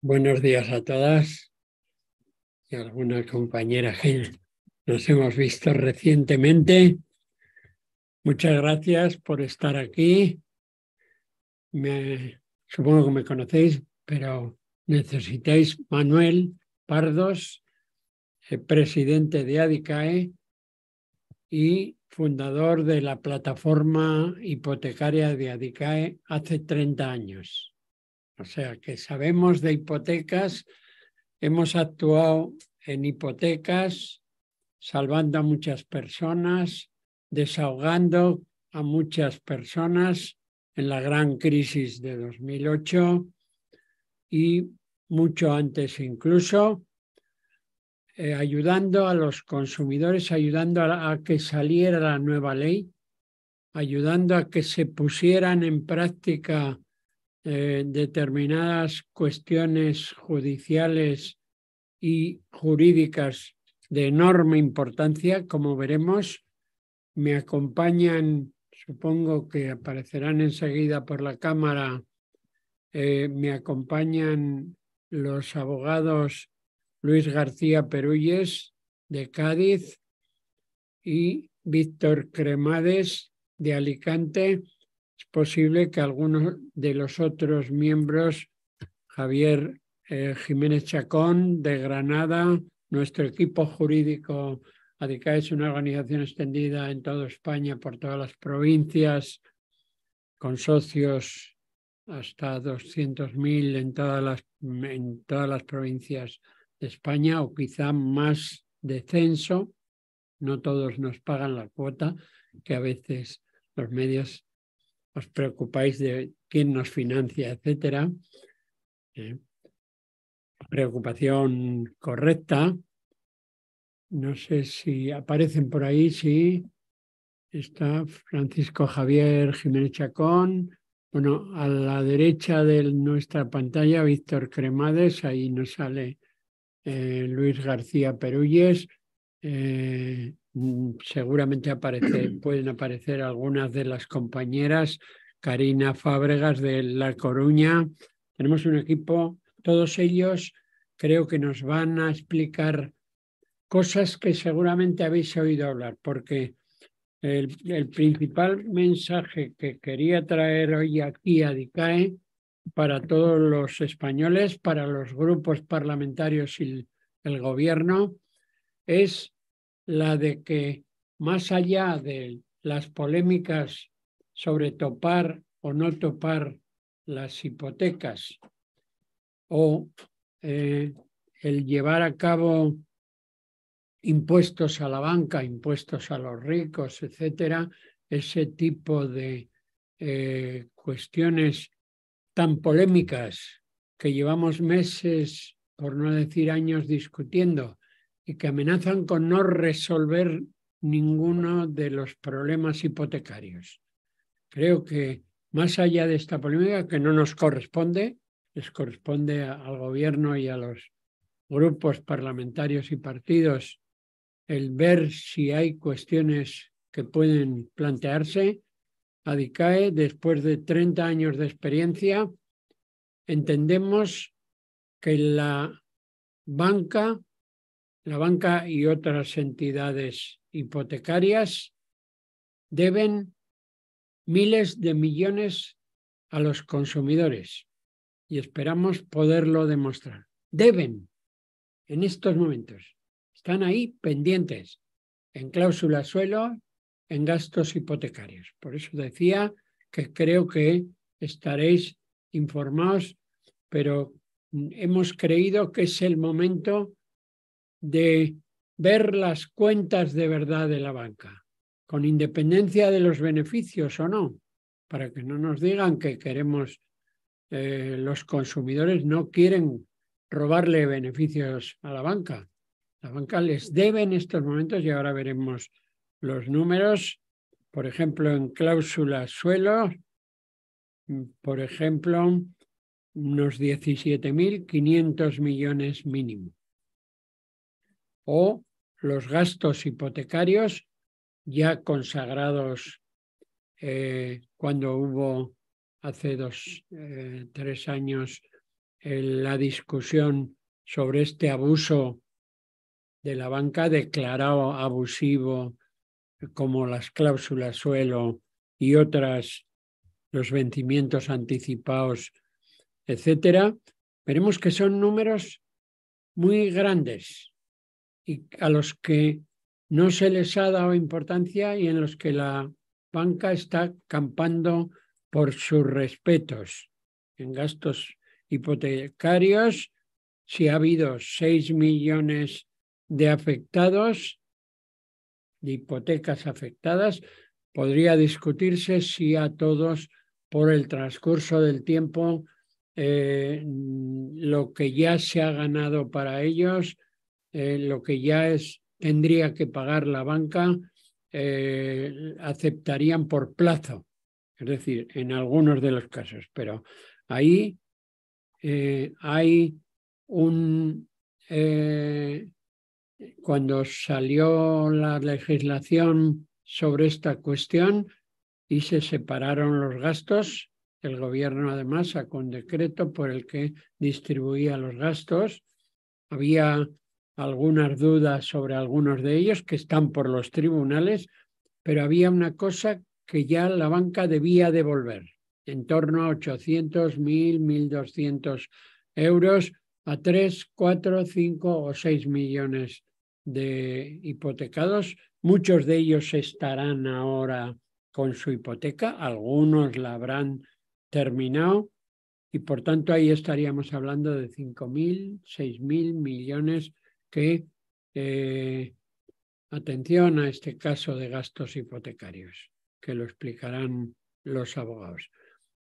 Buenos días a todas y a alguna compañera que nos hemos visto recientemente. Muchas gracias por estar aquí. Supongo que me conocéis, pero necesitáis Manuel Pardos, presidente de ADICAE y fundador de la plataforma hipotecaria de ADICAE hace 30 años. O sea que sabemos de hipotecas. Hemos actuado en hipotecas, salvando a muchas personas, desahogando a muchas personas en la gran crisis de 2008 y mucho antes incluso, ayudando a los consumidores, ayudando a que saliera la nueva ley, ayudando a que se pusieran en práctica determinadas cuestiones judiciales y jurídicas de enorme importancia, como veremos. Me acompañan, supongo que aparecerán enseguida por la cámara, me acompañan los abogados Luis García Perúyes, de Cádiz, y Víctor Cremades, de Alicante. Es posible que algunos de los otros miembros, Javier Jiménez Chacón, de Granada, nuestro equipo jurídico. ADICAE es una organización extendida en toda España, por todas las provincias, con socios hasta 200.000 en todas las provincias de España, o quizá más de censo. No todos nos pagan la cuota, que a veces los medios os preocupáis de quién nos financia, etcétera. Preocupación correcta. No sé si aparecen por ahí, sí. Está Francisco Javier Jiménez Chacón. Bueno, a la derecha de nuestra pantalla, Víctor Cremades, ahí nos sale Luis García Perúyes. Seguramente pueden aparecer algunas de las compañeras. Karina Fábregas, de La Coruña. Tenemos un equipo, todos ellos creo que nos van a explicar cosas que seguramente habéis oído hablar, porque el principal mensaje que quería traer hoy aquí a ADICAE para todos los españoles, para los grupos parlamentarios y el gobierno, es la de que, más allá de las polémicas sobre topar o no topar las hipotecas, o el llevar a cabo impuestos a la banca, impuestos a los ricos, etcétera, ese tipo de cuestiones tan polémicas que llevamos meses, por no decir años, discutiendo, y que amenazan con no resolver ninguno de los problemas hipotecarios. Creo que, más allá de esta polémica, que no nos corresponde, les corresponde al gobierno y a los grupos parlamentarios y partidos el ver si hay cuestiones que pueden plantearse. ADICAE, después de 30 años de experiencia, entendemos que la banca y otras entidades hipotecarias deben miles de millones a los consumidores, y esperamos poderlo demostrar. Deben, en estos momentos. Están ahí pendientes, en cláusula suelo, en gastos hipotecarios. Por eso decía que creo que estaréis informados, pero hemos creído que es el momento de ver las cuentas de verdad de la banca, con independencia de los beneficios o no, para que no nos digan que queremos, los consumidores no quieren robarle beneficios a la banca. La banca les debe en estos momentos, y ahora veremos los números. Por ejemplo, en cláusula suelo, por ejemplo, unos 17.500 millones mínimo. O los gastos hipotecarios ya consagrados cuando hubo hace 3 años la discusión sobre este abuso de la banca, declarado abusivo, como las cláusulas suelo y otras, los vencimientos anticipados, etcétera, veremos que son números muy grandes y a los que no se les ha dado importancia y en los que la banca está campando por sus respetos. En gastos hipotecarios, si ha habido 6 millones de afectados, de hipotecas afectadas, podría discutirse si a todos, por el transcurso del tiempo, lo que ya se ha ganado para ellos, lo que ya tendría que pagar la banca, aceptarían por plazo, es decir, en algunos de los casos. Pero ahí hay un... cuando salió la legislación sobre esta cuestión y se separaron los gastos, el gobierno además sacó un decreto por el que distribuía los gastos. Había algunas dudas sobre algunos de ellos que están por los tribunales, pero había una cosa que ya la banca debía devolver, en torno a 800, 1.000, 1.200 euros a 3, 4, 5 o 6 millones de hipotecados. Muchos de ellos estarán ahora con su hipoteca, algunos la habrán terminado y por tanto ahí estaríamos hablando de 5.000, 6.000 millones que, atención a este caso de gastos hipotecarios, que lo explicarán los abogados.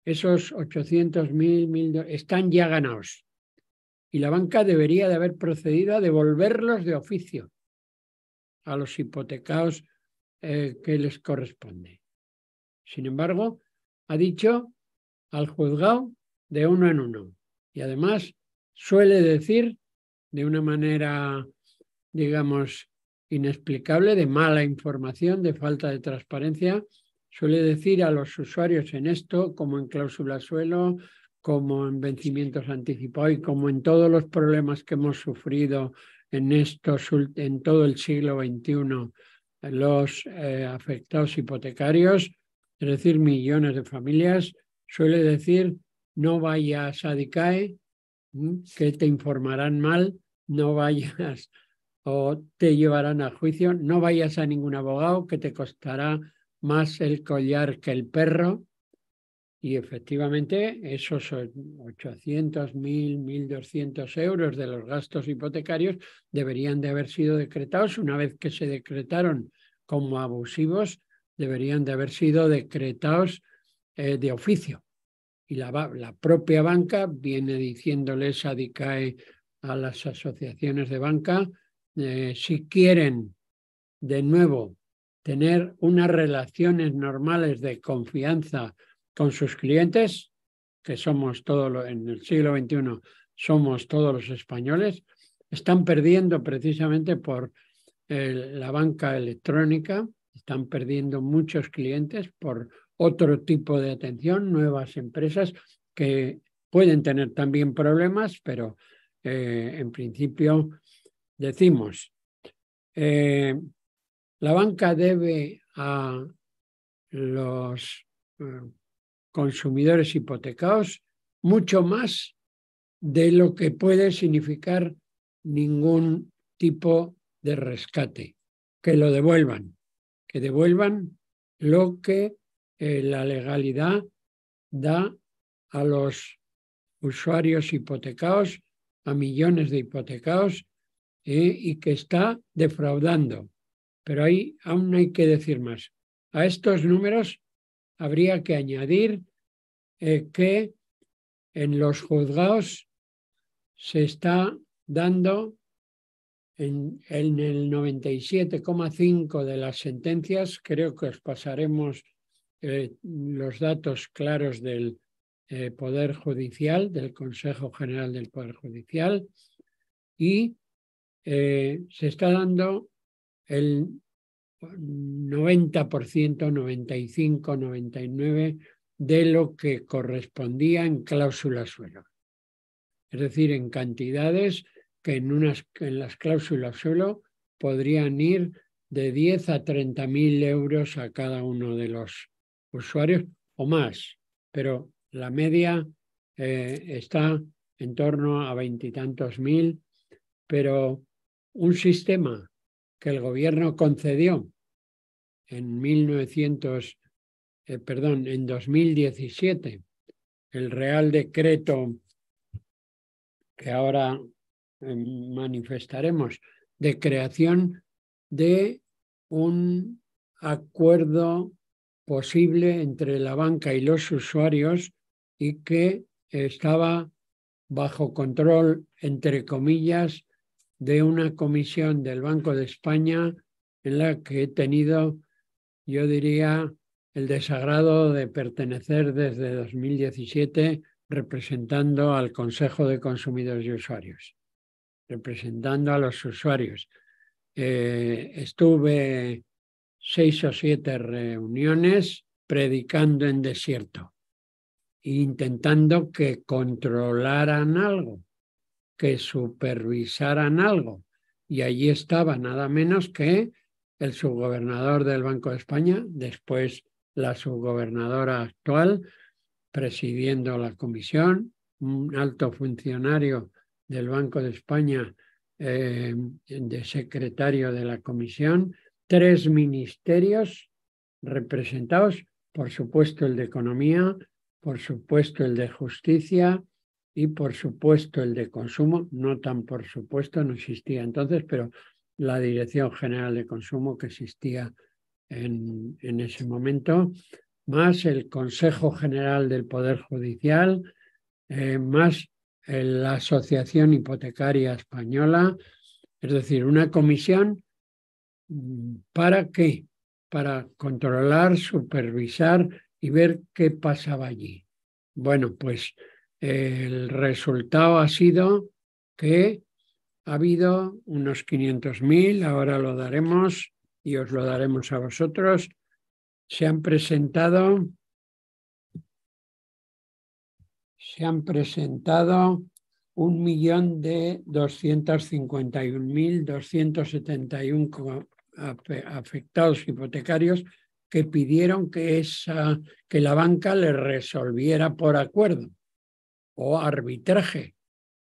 Esos 800.000, 1.000 están ya ganados y la banca debería de haber procedido a devolverlos de oficio a los hipotecados que les corresponde. Sin embargo, ha dicho al juzgado de uno en uno y además suele decir de una manera, digamos, inexplicable, de mala información, de falta de transparencia, suele decir a los usuarios en esto, como en cláusula suelo, como en vencimientos anticipados y como en todos los problemas que hemos sufrido en todo el siglo XXI, los afectados hipotecarios, es decir, millones de familias, suele decir: no vayas a DICAE, que te informarán mal, no vayas o te llevarán a juicio, no vayas a ningún abogado, que te costará más el collar que el perro. Y efectivamente esos 800, 1.000, 1.200 euros de los gastos hipotecarios deberían de haber sido decretados. Una vez que se decretaron como abusivos, deberían de haber sido decretados de oficio. Y la propia banca viene diciéndoles a DICAE, a las asociaciones de banca, si quieren de nuevo tener unas relaciones normales de confianza con sus clientes, que somos todos en el siglo XXI, somos todos los españoles, están perdiendo precisamente por la banca electrónica, están perdiendo muchos clientes por otro tipo de atención, nuevas empresas que pueden tener también problemas, pero en principio decimos, la banca debe a los consumidores hipotecados mucho más de lo que puede significar ningún tipo de rescate. Que lo devuelvan, que devuelvan lo que la legalidad da a los usuarios hipotecados, a millones de hipotecados, y que está defraudando. Pero ahí aún hay que decir más. A estos números habría que añadir que en los juzgados se está dando en el 97,5% de las sentencias. Creo que os pasaremos los datos claros del Poder Judicial, del Consejo General del Poder Judicial, y se está dando el 90%, 95, 99% de lo que correspondía en cláusula suelo. es decir, en cantidades que en las cláusulas suelo podrían ir de 10 a 30.000 euros a cada uno de los usuarios o más, pero la media está en torno a 20 y tantos mil, pero un sistema que el gobierno concedió en 2017, el Real Decreto que ahora manifestaremos, de creación de un acuerdo posible entre la banca y los usuarios y que estaba bajo control, entre comillas, de una comisión del Banco de España en la que he tenido, yo diría, el desagrado de pertenecer desde 2017 representando al Consejo de Consumidores y Usuarios, representando a los usuarios. Estuve 6 o 7 reuniones predicando en desierto, intentando que controlaran algo, que supervisaran algo. Y allí estaba nada menos que el subgobernador del Banco de España, después la subgobernadora actual, presidiendo la comisión, un alto funcionario del Banco de España, de secretario de la comisión, 3 ministerios representados, por supuesto el de Economía, por supuesto el de Justicia y por supuesto el de Consumo, no tan por supuesto, no existía entonces, pero la Dirección General de Consumo que existía en ese momento, más el Consejo General del Poder Judicial, más la Asociación Hipotecaria Española, es decir, una comisión. ¿Para qué? Para controlar, supervisar y ver qué pasaba allí. Bueno, pues el resultado ha sido que ha habido unos 500.000, ahora lo daremos y os lo daremos a vosotros. Se han presentado 1.251.271 afectados hipotecarios que pidieron que la banca les resolviera por acuerdo o arbitraje,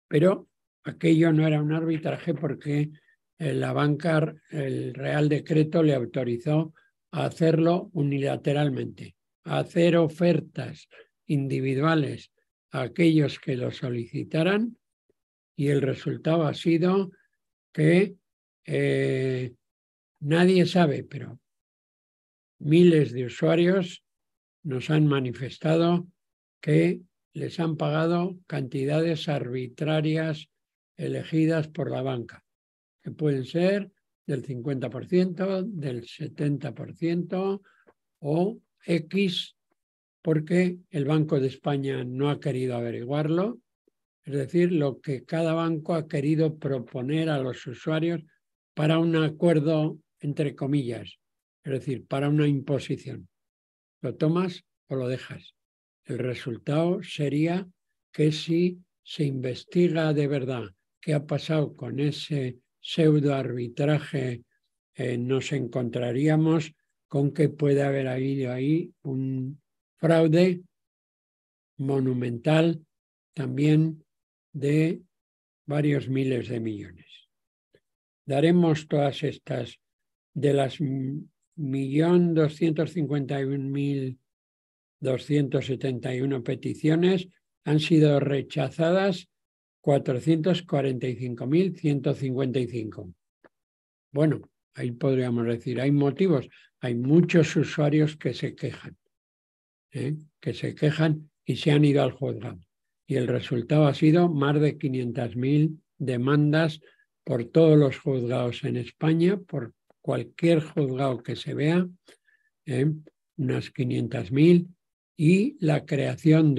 pero aquello no era un arbitraje porque la banca, el Real Decreto le autorizó a hacerlo unilateralmente, a hacer ofertas individuales a aquellos que lo solicitaran, y el resultado ha sido que nadie sabe, pero miles de usuarios nos han manifestado que les han pagado cantidades arbitrarias elegidas por la banca, que pueden ser del 50%, del 70% o X, porque el Banco de España no ha querido averiguarlo, es decir, lo que cada banco ha querido proponer a los usuarios para un acuerdo, entre comillas, es decir, para una imposición. ¿Lo tomas o lo dejas? El resultado sería que si se investiga de verdad qué ha pasado con ese pseudoarbitraje, nos encontraríamos con que puede haber habido ahí un fraude monumental también de varios miles de millones. Daremos todas estas, de las 1.251.271 peticiones, han sido rechazadas 445.155. Bueno, ahí podríamos decir, hay motivos, hay muchos usuarios que se quejan y se han ido al juzgado. Y el resultado ha sido más de 500.000 demandas por todos los juzgados en España, por cualquier juzgado que se vea, unas 500.000, y la creación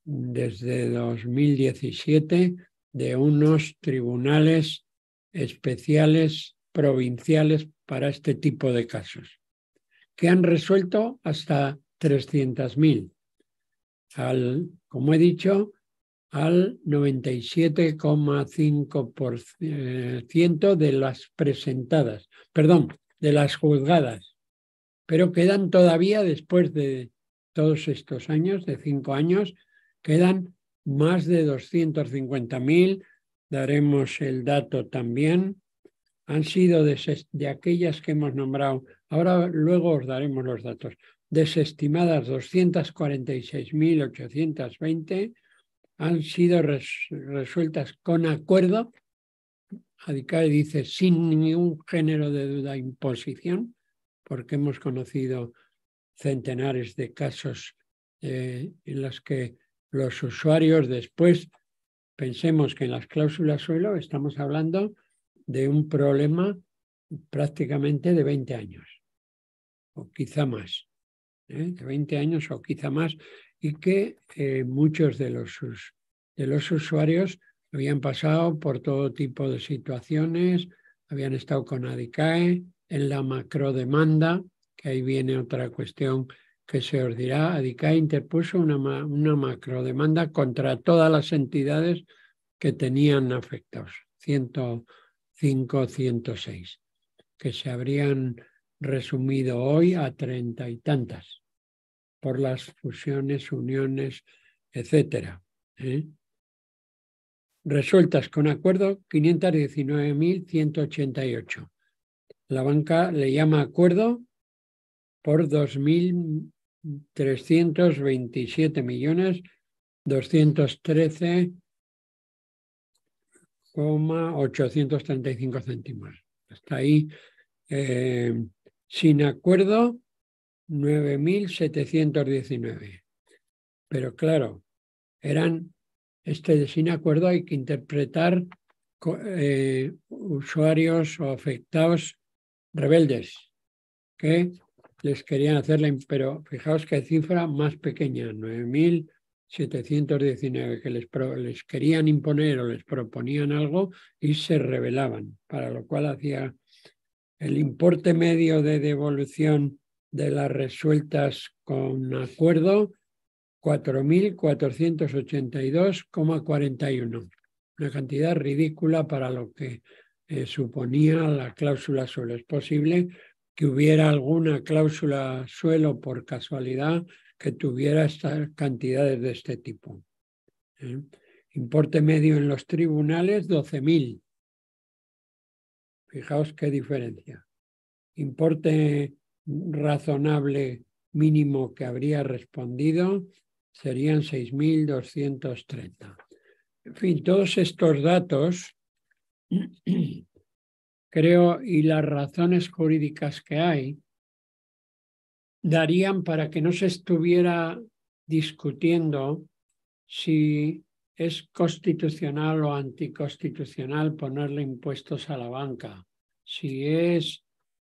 desde 2017 de unos tribunales especiales provinciales para este tipo de casos, que han resuelto hasta 300.000. Como he dicho, al 97,5% de las presentadas, perdón, de las juzgadas, pero quedan todavía, después de todos estos años, de 5 años, quedan más de 250.000, daremos el dato también, han sido de aquellas que hemos nombrado, ahora luego os daremos los datos, desestimadas 246.820, han sido resueltas con acuerdo, ADICAE dice sin ningún género de duda, imposición, porque hemos conocido centenares de casos en los que los usuarios después, pensemos que en las cláusulas suelo estamos hablando de un problema prácticamente de 20 años, o quizá más, de 20 años o quizá más, y que muchos de los usuarios habían pasado por todo tipo de situaciones, habían estado con ADICAE en la macrodemanda, que ahí viene otra cuestión que se os dirá. ADICAE interpuso una macrodemanda contra todas las entidades que tenían afectados, 105, 106, que se habrían resumido hoy a 30 y tantas por las fusiones, uniones, etcétera. Resueltas con acuerdo 519.188. La banca le llama acuerdo por 2.327.213,835 céntimos. Hasta ahí, sin acuerdo, 9.719. Pero claro, eran sin acuerdo hay que interpretar usuarios o afectados rebeldes que les querían hacerla, pero fijaos qué cifra más pequeña, 9.719, que les querían imponer o les proponían algo y se rebelaban, para lo cual hacía el importe medio de devolución de las resueltas con acuerdo 4.482,41. Una cantidad ridícula para lo que suponía la cláusula suelo. Es posible que hubiera alguna cláusula suelo por casualidad que tuviera estas cantidades de este tipo. Importe medio en los tribunales, 12.000. Fijaos qué diferencia. Importe razonable mínimo que habría respondido serían 6.230. En fin, todos estos datos, creo, y las razones jurídicas que hay, darían para que no se estuviera discutiendo si es constitucional o anticonstitucional ponerle impuestos a la banca, si es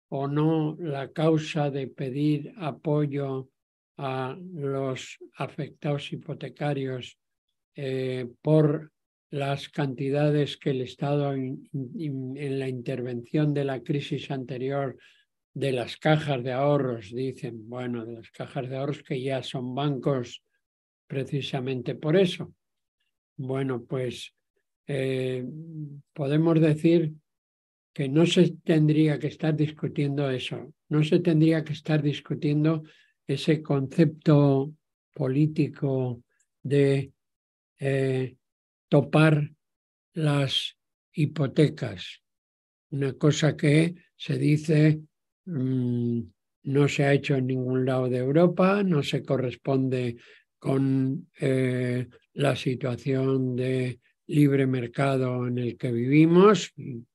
o no la causa de pedir apoyo a los afectados hipotecarios por las cantidades que el Estado en la intervención de la crisis anterior de las cajas de ahorros, dicen, bueno, de las cajas de ahorros que ya son bancos precisamente por eso. Bueno, pues podemos decir que no se tendría que estar discutiendo eso, no se tendría que estar discutiendo ese concepto político de topar las hipotecas, una cosa que se dice no se ha hecho en ningún lado de Europa, no se corresponde con la situación de libre mercado en el que vivimos, en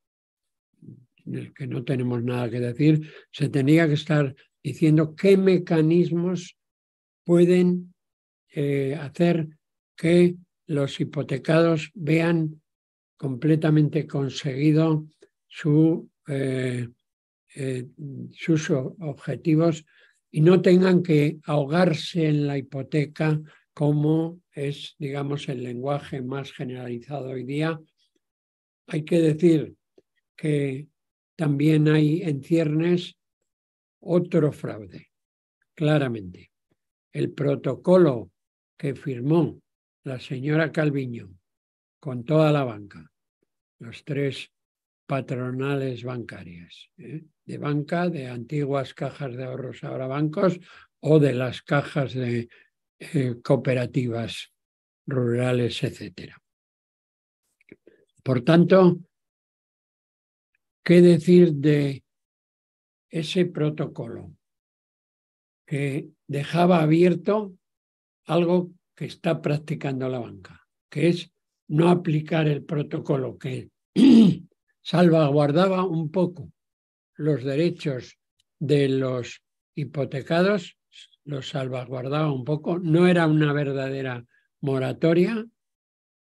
el que no tenemos nada que decir. Se tendría que estar diciendo qué mecanismos pueden hacer que los hipotecados vean completamente conseguido sus objetivos y no tengan que ahogarse en la hipoteca, como es, digamos, el lenguaje más generalizado hoy día. Hay que decir que también hay en ciernes otro fraude, claramente. El protocolo que firmó la señora Calviño, con toda la banca, los tres patronales bancarias, de banca, de antiguas cajas de ahorros, ahora bancos, o de las cajas de cooperativas rurales, etc. Por tanto, ¿qué decir de ese protocolo que dejaba abierto algo que está practicando la banca, que es no aplicar el protocolo que salvaguardaba un poco los derechos de los hipotecados, los salvaguardaba un poco, no era una verdadera moratoria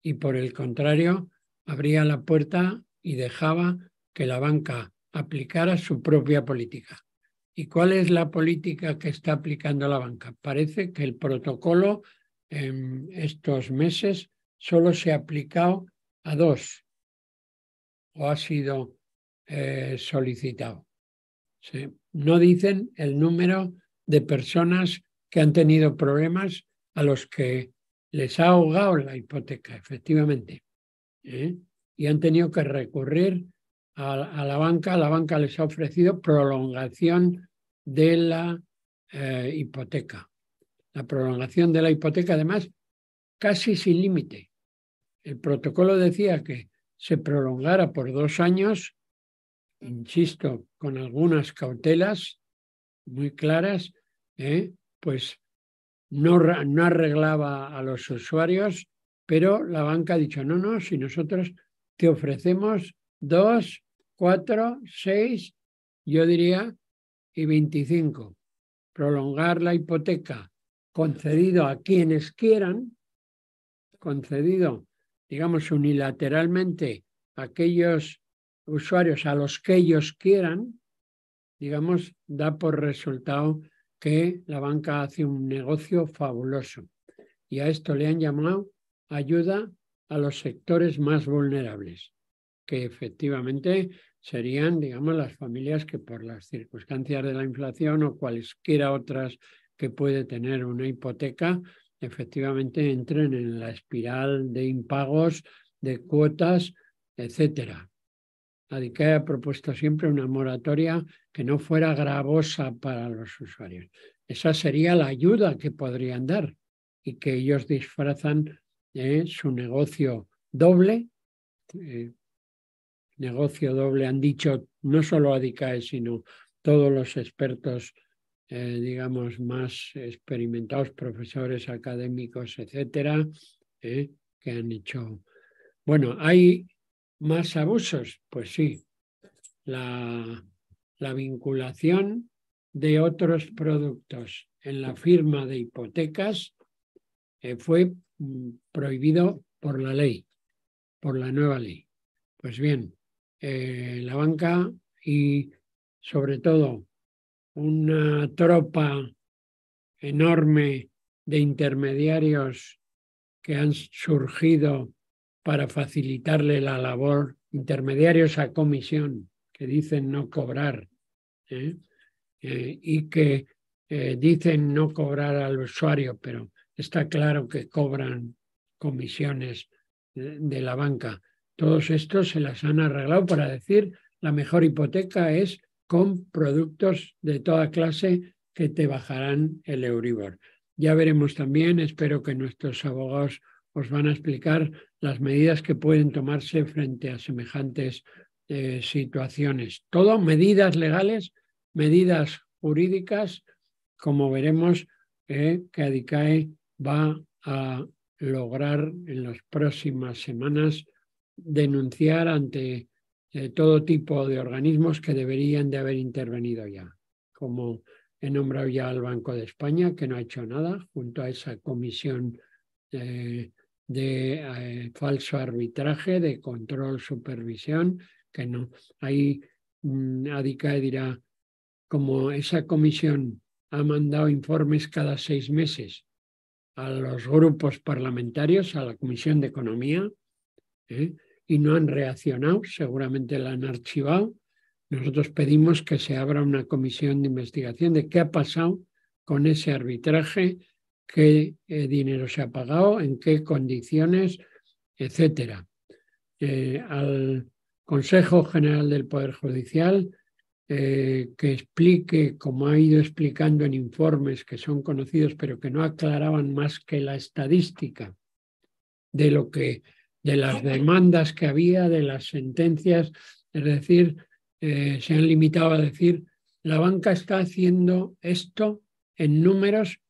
y por el contrario abría la puerta y dejaba que la banca aplicara su propia política. ¿Y cuál es la política que está aplicando la banca? Parece que el protocolo en estos meses solo se ha aplicado a 2 o ha sido solicitado. ¿Sí? No dicen el número de personas que han tenido problemas a los que les ha ahogado la hipoteca, efectivamente. Y han tenido que recurrir a la banca les ha ofrecido prolongación de la hipoteca. La prolongación de la hipoteca, además, casi sin límite. El protocolo decía que se prolongara por 2 años, insisto, con algunas cautelas muy claras, pues no arreglaba a los usuarios, pero la banca ha dicho, no, si nosotros te ofrecemos 2, 4, 6, yo diría, y 25. Prolongar la hipoteca concedido a quienes quieran, concedido, digamos, unilateralmente a aquellos usuarios a los que ellos quieran, digamos, da por resultado que la banca hace un negocio fabuloso. Y a esto le han llamado ayuda a los sectores más vulnerables, que efectivamente serían, digamos, las familias que por las circunstancias de la inflación o cualesquiera otras que puede tener una hipoteca, efectivamente entren en la espiral de impagos, de cuotas, etcétera. ADICAE ha propuesto siempre una moratoria que no fuera gravosa para los usuarios. Esa sería la ayuda que podrían dar y que ellos disfrazan su negocio doble. Negocio doble han dicho no solo ADICAE, sino todos los expertos, digamos, más experimentados, profesores académicos, etcétera, que han hecho... Bueno, ¿hay más abusos? Pues sí. La vinculación de otros productos en la firma de hipotecas fue prohibido por la ley, por la nueva ley. Pues bien, la banca y sobre todo una tropa enorme de intermediarios que han surgido para facilitarle la labor, intermediarios a comisión que dicen no cobrar y que dicen no cobrar al usuario, pero está claro que cobran comisiones de la banca. Todos estos se las han arreglado para decir la mejor hipoteca es con productos de toda clase que te bajarán el Euribor. Ya veremos también, espero que nuestros abogados os van a explicar las medidas que pueden tomarse frente a semejantes situaciones. Todo medidas legales, medidas jurídicas, como veremos que ADICAE va a lograr en las próximas semanas denunciar ante todo tipo de organismos que deberían de haber intervenido ya, como he nombrado ya al Banco de España, que no ha hecho nada, junto a esa comisión de falso arbitraje, de control, supervisión, que no. Ahí ADICAE dirá, como esa comisión ha mandado informes cada 6 meses a los grupos parlamentarios, a la Comisión de Economía, y no han reaccionado, seguramente la han archivado. Nosotros pedimos que se abra una comisión de investigación de qué ha pasado con ese arbitraje qué dinero se ha pagado, en qué condiciones, etcétera. Al Consejo General del Poder Judicial que explique, como ha ido explicando en informes que son conocidos, pero que no aclaraban más que la estadística de las demandas que había, de las sentencias. Es decir, se han limitado a decir, la banca está haciendo esto en números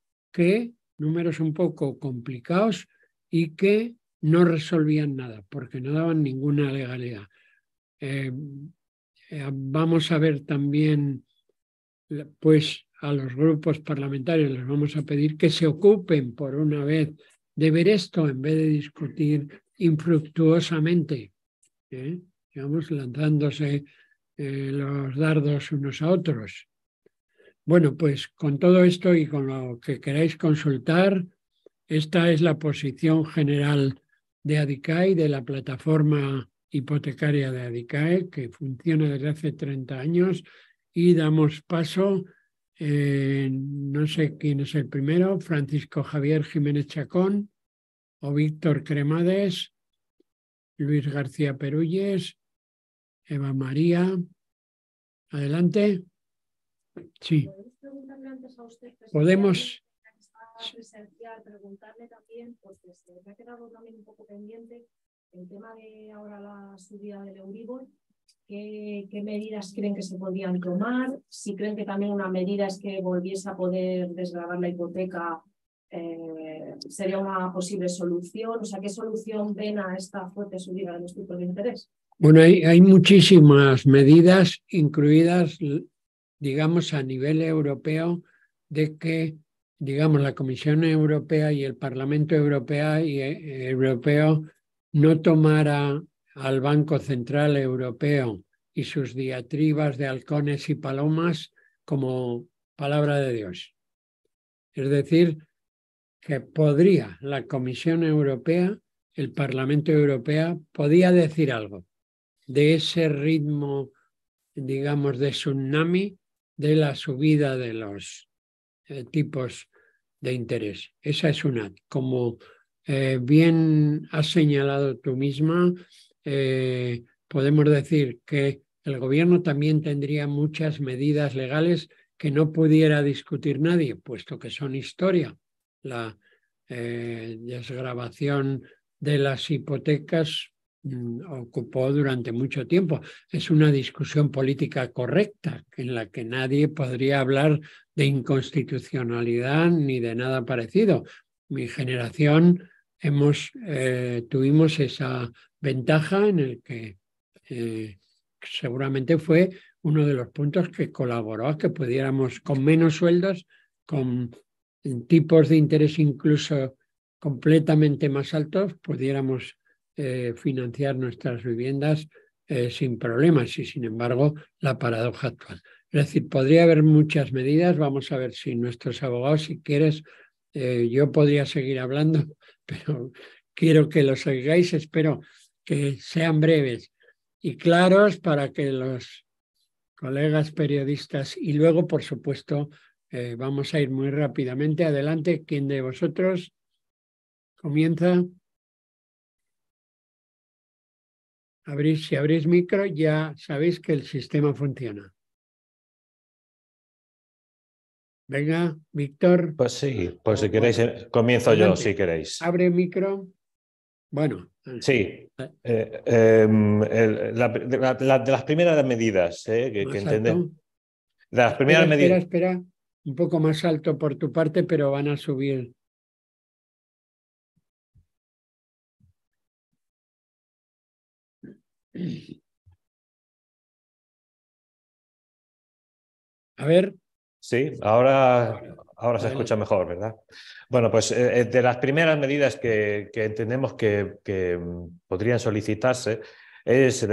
un poco complicados y que no resolvían nada, porque no daban ninguna legalidad. Vamos a ver también, pues a los grupos parlamentarios les vamos a pedir que se ocupen por una vez de ver esto en vez de discutir infructuosamente, digamos, lanzándose los dardos unos a otros. Bueno, pues con todo esto y con lo que queráis consultar, esta es la posición general de ADICAE, de la plataforma hipotecaria de ADICAE, que funciona desde hace 30 años, y damos paso, no sé quién es el primero, Francisco Javier Jiménez Chacón o Víctor Cremades, Luis García Perulles, Eva María. Adelante. Sí. Podemos... presencial, preguntarle también, porque se me ha quedado también un poco pendiente el tema de ahora la subida del Euribor. ¿Qué medidas creen que se podrían tomar? Si creen que también una medida es que volviese a poder desgravar la hipoteca, sería una posible solución. O sea, ¿qué solución ven a esta fuerte subida de los tipos de interés? Bueno, hay muchísimas medidas incluidas, digamos, a nivel europeo, de que, digamos, la Comisión Europea y el Parlamento Europeo no tomara al Banco Central Europeo y sus diatribas de halcones y palomas como palabra de Dios. Es decir, que podría la Comisión Europea, el Parlamento Europeo, podía decir algo de ese ritmo, digamos, de tsunami de la subida de los tipos de interés. Esa es una. Como bien has señalado tú misma, podemos decir que el gobierno también tendría muchas medidas legales que no pudiera discutir nadie, puesto que son historia. La desgravación de las hipotecas ocupó durante mucho tiempo. Es una discusión política correcta en la que nadie podría hablar de inconstitucionalidad ni de nada parecido. Mi generación tuvimos esa ventaja en el que seguramente fue uno de los puntos que colaboró a que pudiéramos, con menos sueldos, con tipos de interés incluso completamente más altos, pudiéramos financiar nuestras viviendas sin problemas y, sin embargo, la paradoja actual. Es decir, podría haber muchas medidas. Vamos a ver si nuestros abogados, si quieres, yo podría seguir hablando, pero quiero que los oigáis. Espero que sean breves y claros para que los colegas periodistas, y luego, por supuesto, vamos a ir muy rápidamente. Adelante, ¿quién de vosotros comienza? Si abrís micro, ya sabéis que el sistema funciona. Venga, Víctor. Pues sí, pues si queréis, comienzo adelante. Yo, si queréis. Abre micro. Bueno. Sí. De las primeras medidas que entender. De las primeras medidas. Espera. Un poco más alto por tu parte, pero van a subir. A ver. Sí, ahora se escucha mejor, ¿verdad? Bueno, pues de las primeras medidas que entendemos que podrían solicitarse es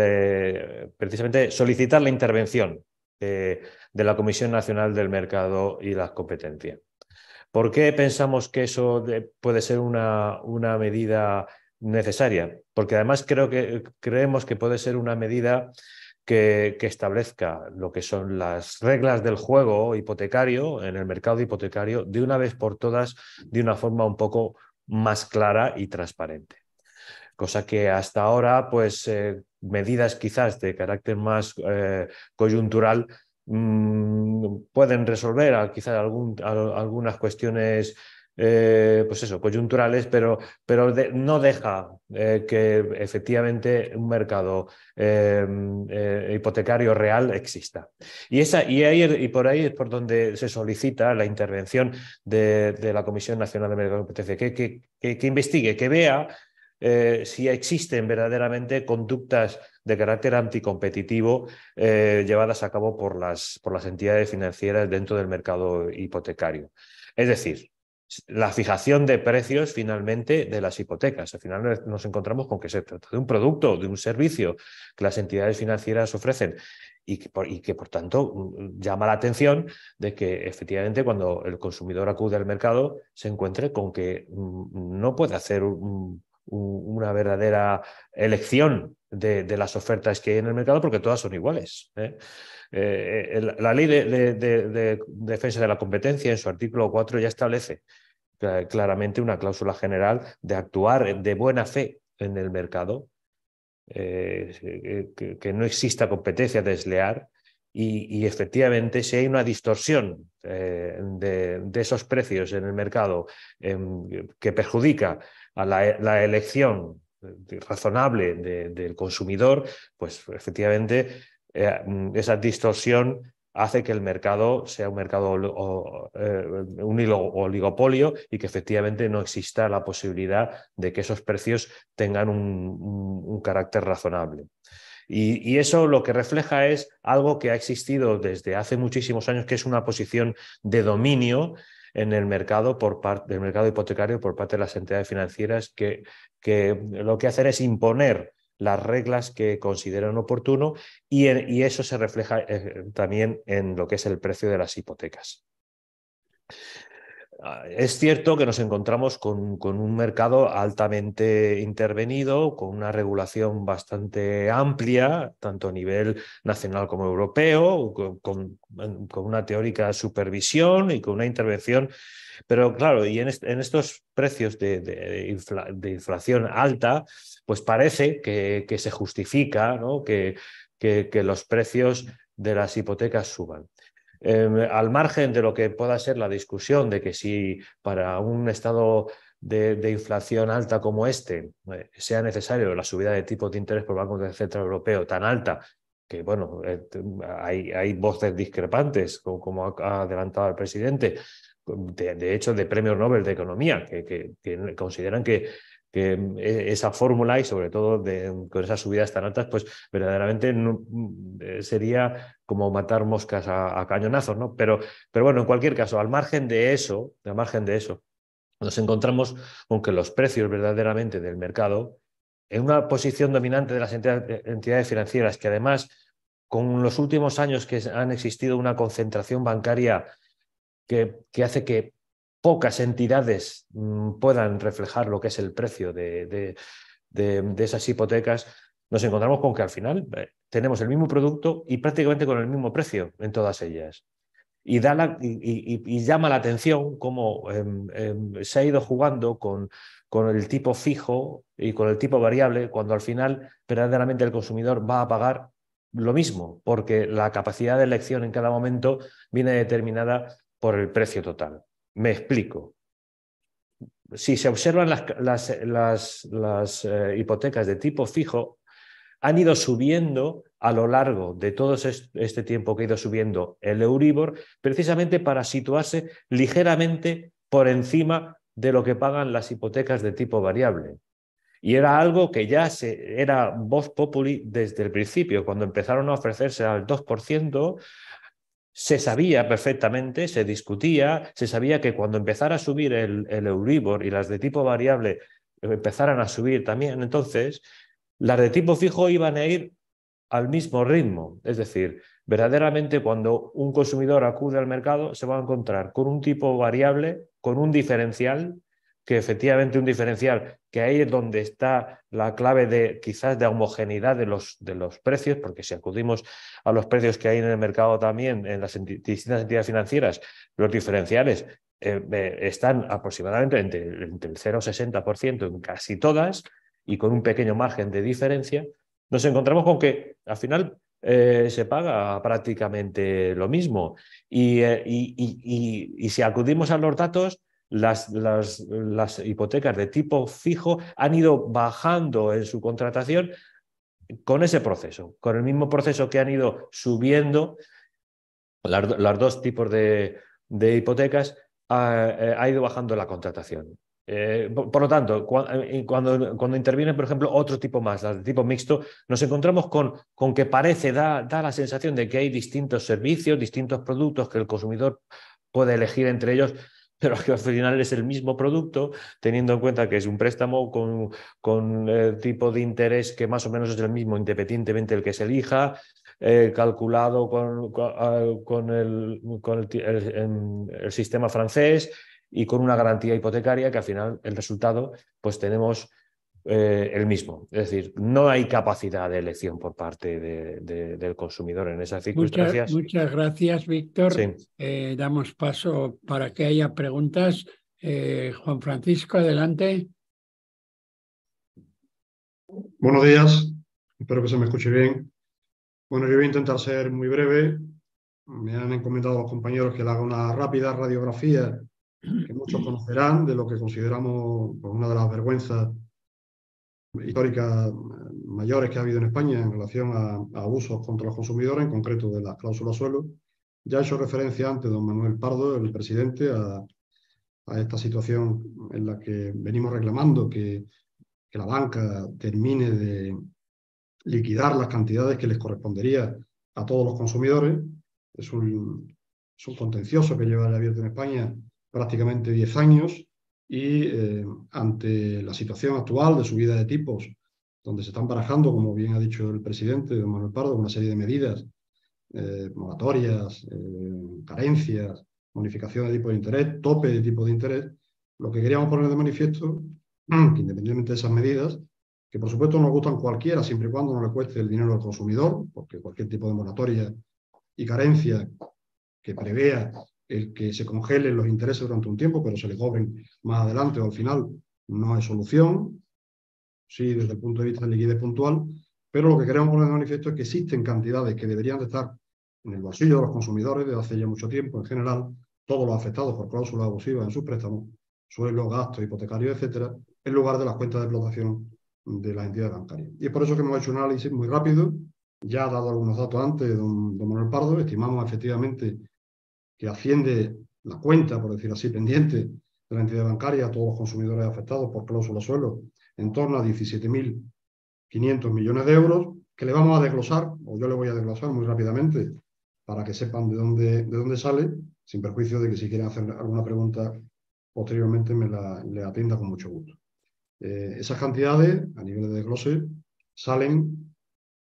precisamente solicitar la intervención de la Comisión Nacional del Mercado y la Competencia. ¿Por qué pensamos que eso puede ser una medida necesaria? Porque además creemos que puede ser una medida que establezca lo que son las reglas del juego hipotecario en el mercado hipotecario de una vez por todas, de una forma un poco más clara y transparente. Cosa que hasta ahora, pues medidas quizás de carácter más coyuntural pueden resolver quizás algunas cuestiones pues eso, coyunturales, pero no deja que efectivamente un mercado hipotecario real exista. Y por ahí es por donde se solicita la intervención de la Comisión Nacional de Mercado de Competencia, que investigue, que vea si existen verdaderamente conductas de carácter anticompetitivo llevadas a cabo por las entidades financieras dentro del mercado hipotecario. Es decir, la fijación de precios finalmente de las hipotecas. Al final nos encontramos con que se trata de un producto, de un servicio que las entidades financieras ofrecen y que por tanto llama la atención de que efectivamente cuando el consumidor acude al mercado se encuentre con que no puede hacer una verdadera elección de las ofertas que hay en el mercado porque todas son iguales. La ley de defensa de la competencia en su artículo 4 ya establece claramente una cláusula general de actuar de buena fe en el mercado, que no exista competencia desleal y efectivamente si hay una distorsión de esos precios en el mercado que perjudica a la elección razonable del consumidor, pues efectivamente esa distorsión hace que el mercado sea un mercado un oligopolio y que efectivamente no exista la posibilidad de que esos precios tengan un carácter razonable. Y eso lo que refleja es algo que ha existido desde hace muchísimos años, que es una posición de dominio en el mercado del mercado hipotecario por parte de las entidades financieras que lo que hacen es imponer las reglas que consideran oportuno y eso se refleja también en lo que es el precio de las hipotecas. Es cierto que nos encontramos con un mercado altamente intervenido, con una regulación bastante amplia, tanto a nivel nacional como europeo, con una teórica supervisión y con una intervención. Pero claro, y en estos precios de inflación alta, pues parece que se justifica, ¿no? que los precios de las hipotecas suban. Al margen de lo que pueda ser la discusión de que si para un estado de inflación alta como este sea necesario la subida de tipos de interés por el Banco Central Europeo tan alta, que bueno, hay voces discrepantes, como ha adelantado el presidente, de hecho de premios Nobel de Economía, que consideran que esa fórmula y sobre todo con esas subidas tan altas, pues verdaderamente sería como matar moscas a cañonazos, ¿no? Pero bueno, en cualquier caso, al margen de eso, nos encontramos con que los precios verdaderamente del mercado, en una posición dominante de las entidades financieras, que además con los últimos años que han existido una concentración bancaria que hace que pocas entidades puedan reflejar lo que es el precio de esas hipotecas, nos encontramos con que al final tenemos el mismo producto y prácticamente con el mismo precio en todas ellas. Y llama la atención cómo se ha ido jugando con el tipo fijo y con el tipo variable, cuando al final verdaderamente el consumidor va a pagar lo mismo, porque la capacidad de elección en cada momento viene determinada por el precio total. Me explico. Si se observan las hipotecas de tipo fijo, han ido subiendo a lo largo de todo este tiempo que ha ido subiendo el Euribor, precisamente para situarse ligeramente por encima de lo que pagan las hipotecas de tipo variable. Y era algo que ya era vox populi desde el principio, cuando empezaron a ofrecerse al 2%, se sabía perfectamente, se discutía, se sabía que cuando empezara a subir el Euribor y las de tipo variable empezaran a subir también, entonces las de tipo fijo iban a ir al mismo ritmo. Es decir, verdaderamente cuando un consumidor acude al mercado se va a encontrar con un tipo variable, con un diferencial que efectivamente un diferencial, que ahí es donde está la clave de quizás de homogeneidad de los precios, porque si acudimos a los precios que hay en el mercado también, en las distintas entidades financieras, los diferenciales están aproximadamente entre el 0,60% en casi todas y con un pequeño margen de diferencia, nos encontramos con que al final se paga prácticamente lo mismo. Y si acudimos a los datos, las hipotecas de tipo fijo han ido bajando en su contratación con ese proceso, con el mismo proceso que han ido subiendo los dos tipos de hipotecas, ha ido bajando la contratación. Por lo tanto, cuando intervienen, por ejemplo, otro tipo más, las de tipo mixto, nos encontramos con que parece, da la sensación de que hay distintos servicios, distintos productos que el consumidor puede elegir entre ellos, pero que al final es el mismo producto, teniendo en cuenta que es un préstamo con tipo de interés que más o menos es el mismo, independientemente del que se elija, calculado con el sistema francés y con una garantía hipotecaria que al final el resultado pues tenemos el mismo. Es decir, no hay capacidad de elección por parte del consumidor en esas circunstancias. Muchas gracias, Víctor. Sí. Damos paso para que haya preguntas. Juan Francisco, adelante. Buenos días, espero que se me escuche bien. Bueno, yo voy a intentar ser muy breve. Me han encomendado los compañeros que le haga una rápida radiografía que muchos conocerán de lo que consideramos pues, una de las vergüenzas históricas mayores que ha habido en España en relación a abusos contra los consumidores, en concreto de las cláusulas suelo. Ya ha hecho referencia antes don Manuel Pardo, el presidente, a esta situación en la que venimos reclamando que la banca termine de liquidar las cantidades que les correspondería a todos los consumidores. Es un contencioso que lleva abierto en España prácticamente 10 años y ante la situación actual de subida de tipos, donde se están barajando, como bien ha dicho el presidente, don Manuel Pardo, una serie de medidas, moratorias, carencias, bonificación de tipo de interés, tope de tipo de interés, lo que queríamos poner de manifiesto, que independientemente de esas medidas, que por supuesto nos gustan cualquiera, siempre y cuando no le cueste el dinero al consumidor, porque cualquier tipo de moratoria y carencia que prevea el que se congelen los intereses durante un tiempo, pero se le cobren más adelante o al final, no es solución, sí, desde el punto de vista de liquidez puntual, pero lo que queremos poner de manifiesto es que existen cantidades que deberían de estar en el bolsillo de los consumidores desde hace ya mucho tiempo, en general, todos los afectados por cláusulas abusivas en sus préstamos, sueldos, gastos, hipotecarios, etcétera, en lugar de las cuentas de explotación de las entidades bancarias. Y es por eso que hemos hecho un análisis muy rápido, ya ha dado algunos datos antes don Manuel Pardo, estimamos efectivamente que asciende la cuenta, por decir así, pendiente de la entidad bancaria a todos los consumidores afectados por cláusula suelo en torno a 17.500 millones de euros, que le vamos a desglosar, o yo le voy a desglosar muy rápidamente, para que sepan de dónde sale, sin perjuicio de que si quieren hacer alguna pregunta posteriormente le atienda con mucho gusto. Esas cantidades, a nivel de desglose, salen,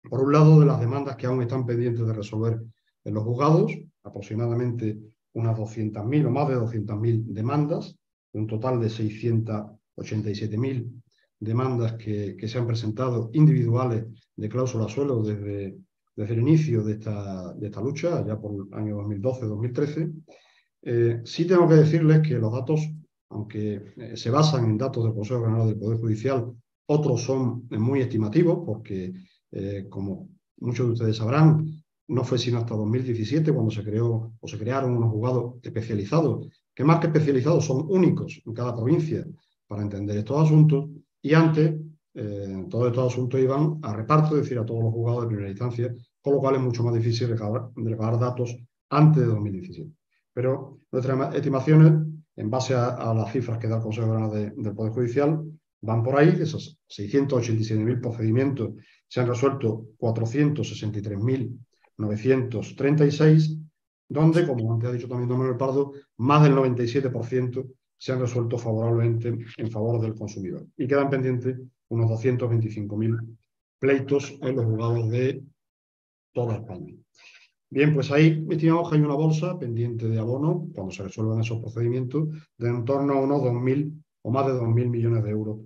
por un lado, de las demandas que aún están pendientes de resolver en los juzgados, aproximadamente unas 200.000 o más de 200.000 demandas, de un total de 687.000 demandas que se han presentado individuales de cláusula suelo desde el inicio de esta lucha, allá por el año 2012-2013. Sí tengo que decirles que los datos, aunque se basan en datos del Consejo General del Poder Judicial, otros son muy estimativos, porque, como muchos de ustedes sabrán, no fue sino hasta 2017 cuando se creó o se crearon unos juzgados especializados, que más que especializados son únicos en cada provincia para entender estos asuntos, y antes todos estos asuntos iban a reparto, es decir, a todos los juzgados de primera instancia, con lo cual es mucho más difícil recabar datos antes de 2017. Pero nuestras estimaciones, en base a las cifras que da el Consejo General del Poder Judicial, van por ahí. Esos 687.000 procedimientos se han resuelto 463.936, donde, como antes ha dicho también don Manuel Pardo, más del 97% se han resuelto favorablemente en favor del consumidor. Y quedan pendientes unos 225.000 pleitos en los juzgados de toda España. Bien, pues ahí estimamos que hay una bolsa pendiente de abono, cuando se resuelvan esos procedimientos, de en torno a unos 2.000 o más de 2.000 millones de euros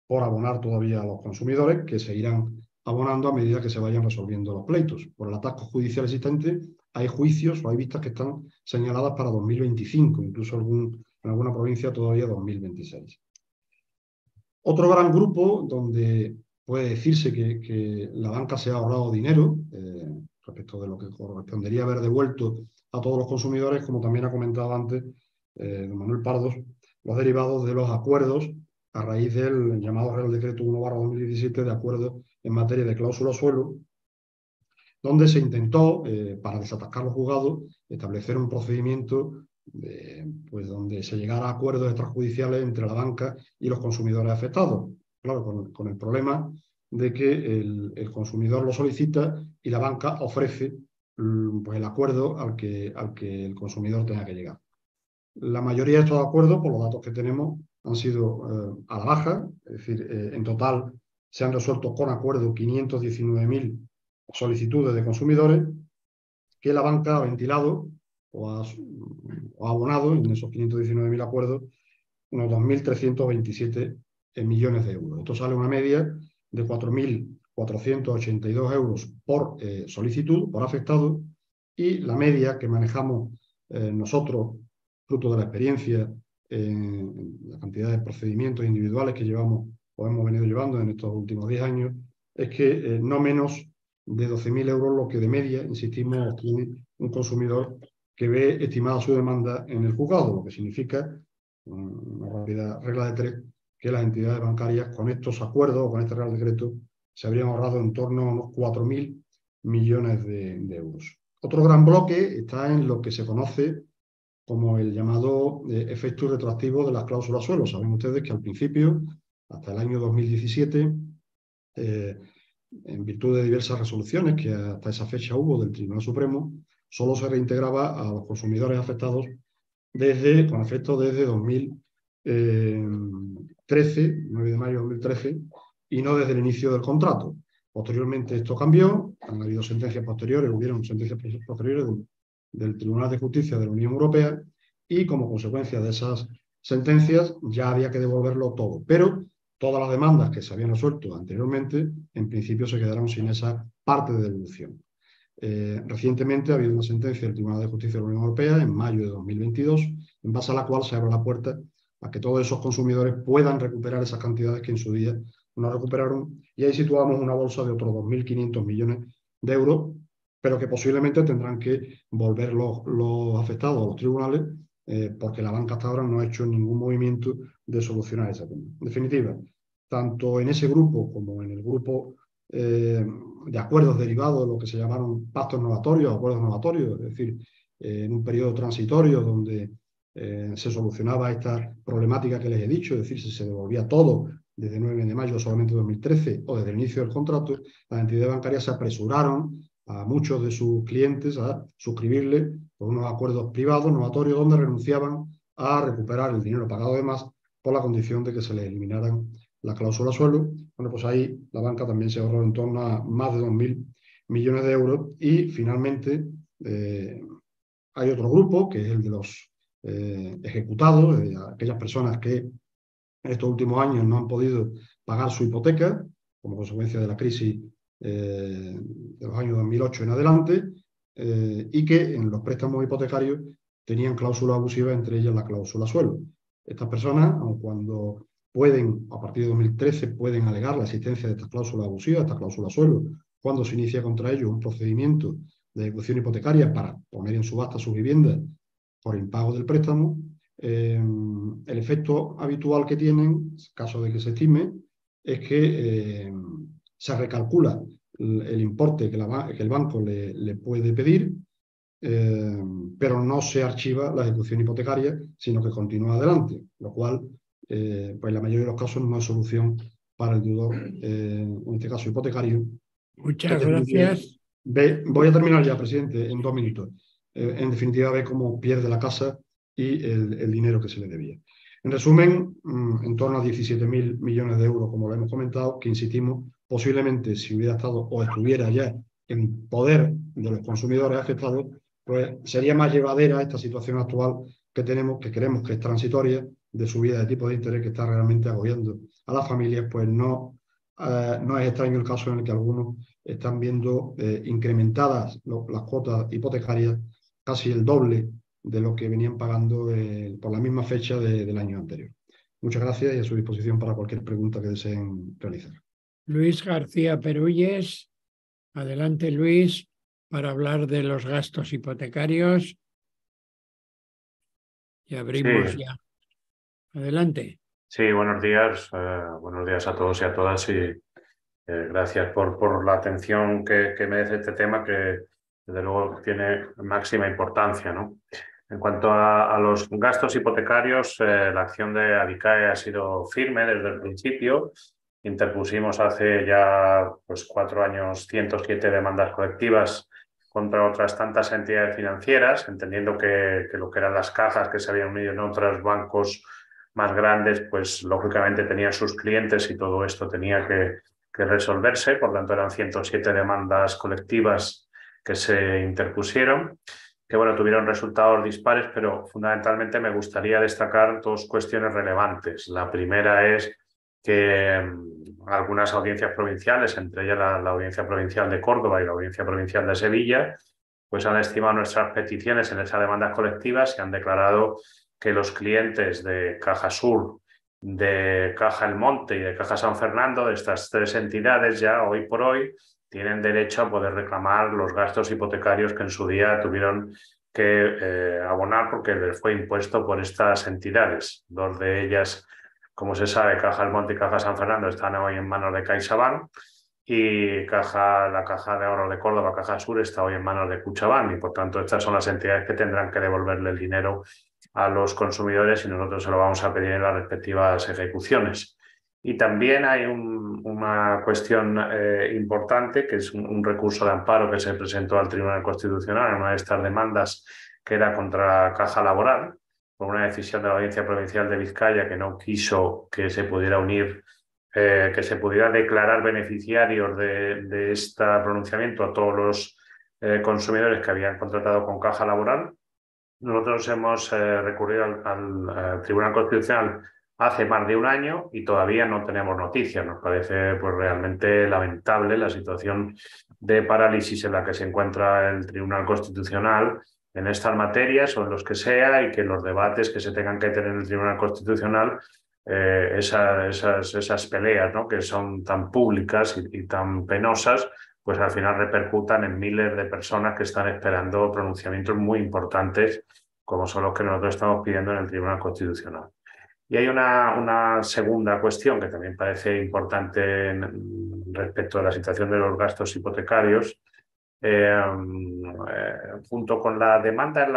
por abonar todavía a los consumidores, que se irán abonando a medida que se vayan resolviendo los pleitos. Por el atasco judicial existente, hay juicios o hay vistas que están señaladas para 2025, incluso en alguna provincia todavía 2026. Otro gran grupo donde puede decirse que la banca se ha ahorrado dinero respecto de lo que correspondería haber devuelto a todos los consumidores, como también ha comentado antes don Manuel Pardos, los derivados de los acuerdos a raíz del llamado Real Decreto 1/2017 de acuerdos en materia de cláusula suelo, donde se intentó, para desatascar los juzgados, establecer un procedimiento pues donde se llegara a acuerdos extrajudiciales entre la banca y los consumidores afectados. Claro, con el problema de que el consumidor lo solicita y la banca ofrece pues el acuerdo al que el consumidor tenga que llegar. La mayoría de estos acuerdos, por los datos que tenemos, han sido a la baja, es decir, en total se han resuelto con acuerdo 519.000 solicitudes de consumidores que la banca ha ventilado o ha abonado en esos 519.000 acuerdos unos 2.327 millones de euros. Esto sale una media de 4.482 euros por solicitud, por afectado, y la media que manejamos nosotros, fruto de la experiencia, la cantidad de procedimientos individuales que llevamos o hemos venido llevando en estos últimos 10 años, es que no menos de 12.000 euros lo que de media, insistimos, obtiene un consumidor que ve estimada su demanda en el juzgado, lo que significa, una rápida regla de tres, que las entidades bancarias con estos acuerdos o con este Real Decreto se habrían ahorrado en torno a unos 4.000 millones de euros. Otro gran bloque está en lo que se conoce como el llamado efecto retroactivo de las cláusulas suelo. Saben ustedes que al principio, hasta el año 2017, en virtud de diversas resoluciones que hasta esa fecha hubo del Tribunal Supremo, solo se reintegraba a los consumidores afectados con efecto desde 2013, 9 de mayo de 2013, y no desde el inicio del contrato. Posteriormente esto cambió, han habido sentencias posteriores, hubieron sentencias posteriores del Tribunal de Justicia de la Unión Europea, y como consecuencia de esas sentencias ya había que devolverlo todo. Pero todas las demandas que se habían resuelto anteriormente, en principio se quedaron sin esa parte de devolución. Recientemente ha habido una sentencia del Tribunal de Justicia de la Unión Europea en mayo de 2022, en base a la cual se abre la puerta a que todos esos consumidores puedan recuperar esas cantidades que en su día no recuperaron, y ahí situamos una bolsa de otros 2.500 millones de euros, pero que posiblemente tendrán que volver los afectados a los tribunales, porque la banca hasta ahora no ha hecho ningún movimiento de solucionar ese tema. En definitiva, tanto en ese grupo como en el grupo de acuerdos derivados de lo que se llamaron pactos novatorios, acuerdos novatorios, es decir, en un periodo transitorio donde se solucionaba esta problemática que les he dicho, es decir, si se devolvía todo desde 9 de mayo solamente de 2013 o desde el inicio del contrato, las entidades bancarias se apresuraron a muchos de sus clientes a suscribirle por unos acuerdos privados novatorios donde renunciaban a recuperar el dinero pagado de más por la condición de que se les eliminaran la cláusula suelo. Bueno, pues ahí la banca también se ahorró en torno a más de 2.000 millones de euros. Y finalmente hay otro grupo, que es el de los ejecutados, aquellas personas que en estos últimos años no han podido pagar su hipoteca como consecuencia de la crisis de los años 2008 en adelante, y que en los préstamos hipotecarios tenían cláusulas abusivas, entre ellas la cláusula suelo. Estas personas, aun cuando pueden, a partir de 2013, pueden alegar la existencia de estas cláusulas abusivas, esta cláusula suelo, cuando se inicia contra ellos un procedimiento de ejecución hipotecaria para poner en subasta sus viviendas por impago del préstamo. El efecto habitual que tienen, en caso de que se estime, es que se recalcula el importe que el banco le puede pedir, pero no se archiva la ejecución hipotecaria, sino que continúa adelante, lo cual, pues en la mayoría de los casos no es solución para el deudor, en este caso hipotecario. Muchas gracias. Voy a terminar ya, presidente, en 2 minutos. En definitiva, ve cómo pierde la casa y el dinero que se le debía. En resumen, en torno a 17.000 millones de euros, como lo hemos comentado, que insistimos, posiblemente si hubiera estado o estuviera ya en poder de los consumidores afectados, pues sería más llevadera esta situación actual que tenemos, que creemos que es transitoria, de subida de tipo de interés que está realmente agobiando a las familias, pues no es extraño el caso en el que algunos están viendo incrementadas las cuotas hipotecarias casi el doble de lo que venían pagando por la misma fecha del año anterior. Muchas gracias y a su disposición para cualquier pregunta que deseen realizar. Luis García Perulles. Adelante, Luis, para hablar de los gastos hipotecarios. Y abrimos ya. Adelante. Sí, buenos días a todos y a todas y gracias por la atención que merece este tema que desde luego tiene máxima importancia, ¿no? En cuanto a los gastos hipotecarios, la acción de Adicae ha sido firme desde el principio. Interpusimos hace ya 4 años 107 demandas colectivas contra otras tantas entidades financieras, entendiendo que lo que eran las cajas que se habían unido en otros bancos más grandes, pues lógicamente tenían sus clientes y todo esto tenía que resolverse. Por tanto, eran 107 demandas colectivas que se interpusieron, que tuvieron resultados dispares, pero fundamentalmente me gustaría destacar 2 cuestiones relevantes. La primera es que algunas audiencias provinciales, entre ellas la Audiencia Provincial de Córdoba y la Audiencia Provincial de Sevilla, pues han estimado nuestras peticiones en esas demandas colectivas y han declarado que los clientes de Caja Sur, de Caja El Monte y de Caja San Fernando, de estas 3 entidades, ya hoy por hoy tienen derecho a poder reclamar los gastos hipotecarios que en su día tuvieron que abonar porque les fue impuesto por estas entidades. 2 de ellas, como se sabe, Caja El Monte y Caja San Fernando, están hoy en manos de CaixaBank y la Caja de Ahorro de Córdoba, Caja Sur, está hoy en manos de Kutxabank y por tanto estas son las entidades que tendrán que devolverle el dinero a los consumidores y nosotros se lo vamos a pedir en las respectivas ejecuciones. Y también hay una cuestión importante, que es un recurso de amparo que se presentó al Tribunal Constitucional en una de estas demandas, que era contra Caja Laboral, por una decisión de la Audiencia Provincial de Vizcaya que no quiso que se pudiera unir, que se pudiera declarar beneficiarios de este pronunciamiento a todos los consumidores que habían contratado con Caja Laboral. Nosotros hemos recurrido al Tribunal Constitucional hace más de 1 año y todavía no tenemos noticias. Nos parece realmente lamentable la situación de parálisis en la que se encuentra el Tribunal Constitucional en estas materias o en los que sea, y que los debates que se tengan que tener en el Tribunal Constitucional, esas peleas, ¿no?, que son tan públicas y tan penosas, pues al final repercutan en miles de personas que están esperando pronunciamientos muy importantes, como son los que nosotros estamos pidiendo en el Tribunal Constitucional. Y hay una segunda cuestión que también parece importante respecto a la situación de los gastos hipotecarios. Junto con la demanda,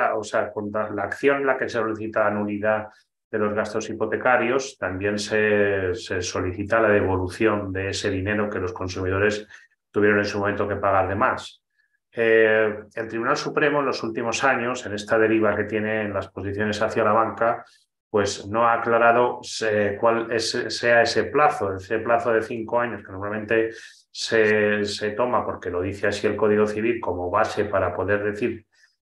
con la acción en la que se solicita la nulidad de los gastos hipotecarios, también se solicita la devolución de ese dinero que los consumidores tuvieron en su momento que pagar de más. El Tribunal Supremo en los últimos años, en esta deriva que tiene en las posiciones hacia la banca, pues no ha aclarado cuál sea ese plazo de 5 años que normalmente se toma, porque lo dice así el Código Civil, como base para poder decir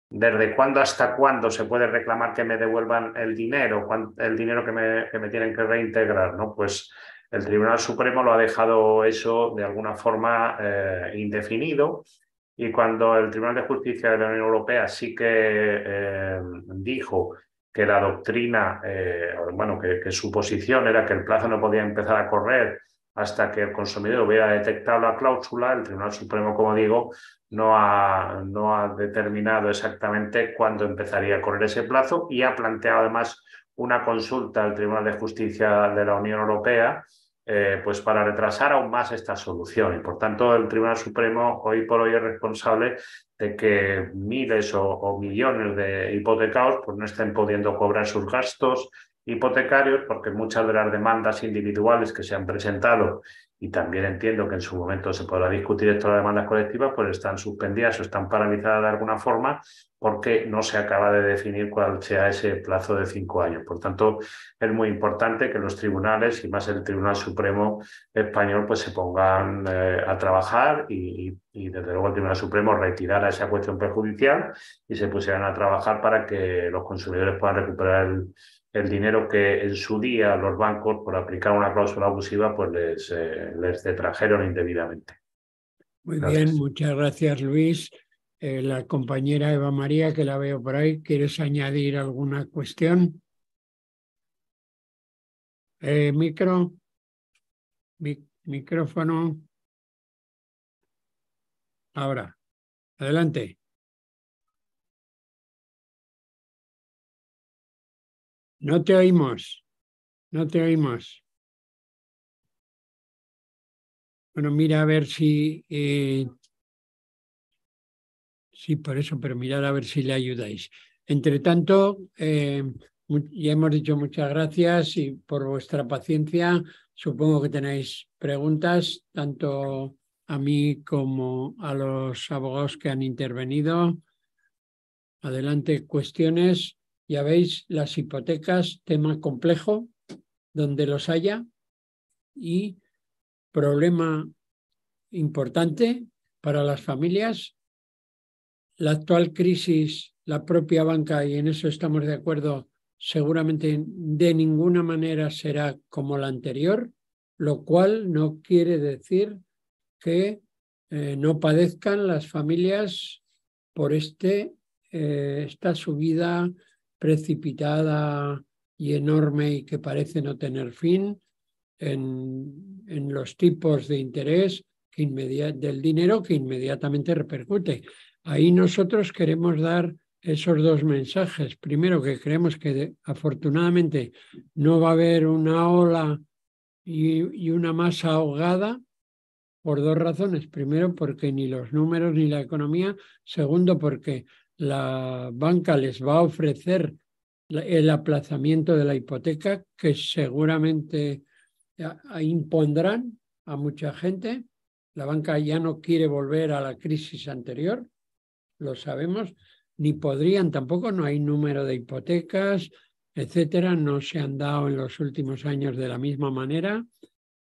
desde cuándo hasta cuándo se puede reclamar que me devuelvan el dinero que me tienen que reintegrar, ¿no? Pues el Tribunal Supremo lo ha dejado eso de alguna forma indefinido, y cuando el Tribunal de Justicia de la Unión Europea sí que dijo que la doctrina, que su posición era que el plazo no podía empezar a correr hasta que el consumidor hubiera detectado la cláusula, el Tribunal Supremo, como digo, no ha determinado exactamente cuándo empezaría a correr ese plazo, y ha planteado además una consulta al Tribunal de Justicia de la Unión Europea pues para retrasar aún más esta solución. Y por tanto el Tribunal Supremo hoy por hoy es responsable de que miles o millones de hipotecados pues no estén pudiendo cobrar sus gastos hipotecarios, porque muchas de las demandas individuales que se han presentado, y también entiendo que en su momento se podrá discutir esto de las demandas colectivas, pues están suspendidas o están paralizadas de alguna forma porque no se acaba de definir cuál sea ese plazo de 5 años. Por tanto, es muy importante que los tribunales, y más el Tribunal Supremo español, pues se pongan a trabajar y desde luego el Tribunal Supremo retirara esa cuestión perjudicial y se pusieran a trabajar para que los consumidores puedan recuperar el dinero que en su día los bancos, por aplicar una cláusula abusiva, pues les detrajeron indebidamente. Muy Gracias. bien, muchas gracias, Luis. La compañera Eva María, que la veo por ahí, ¿quieres añadir alguna cuestión? Micrófono. Ahora, adelante. No te oímos. No te oímos. Bueno, mira a ver si... sí, por eso, pero mirad a ver si le ayudáis. Entre tanto, ya hemos dicho muchas gracias y por vuestra paciencia. Supongo que tenéis preguntas, tanto a mí como a los abogados que han intervenido. Adelante, cuestiones. Ya veis, las hipotecas, tema complejo, donde los haya, y problema importante para las familias. La actual crisis, la propia banca, y en eso estamos de acuerdo, seguramente de ninguna manera será como la anterior, lo cual no quiere decir que no padezcan las familias por esta subida precipitada y enorme y que parece no tener fin en los tipos de interés del dinero que inmediatamente repercute. Ahí nosotros queremos dar esos dos mensajes. Primero, que creemos que afortunadamente no va a haber una ola y una masa ahogada, por dos razones. Primero, porque ni los números ni la economía. Segundo, porque la banca les va a ofrecer el aplazamiento de la hipoteca, que seguramente impondrán a mucha gente. La banca ya no quiere volver a la crisis anterior, lo sabemos, ni podrían tampoco, no hay número de hipotecas, etcétera, no se han dado en los últimos años de la misma manera.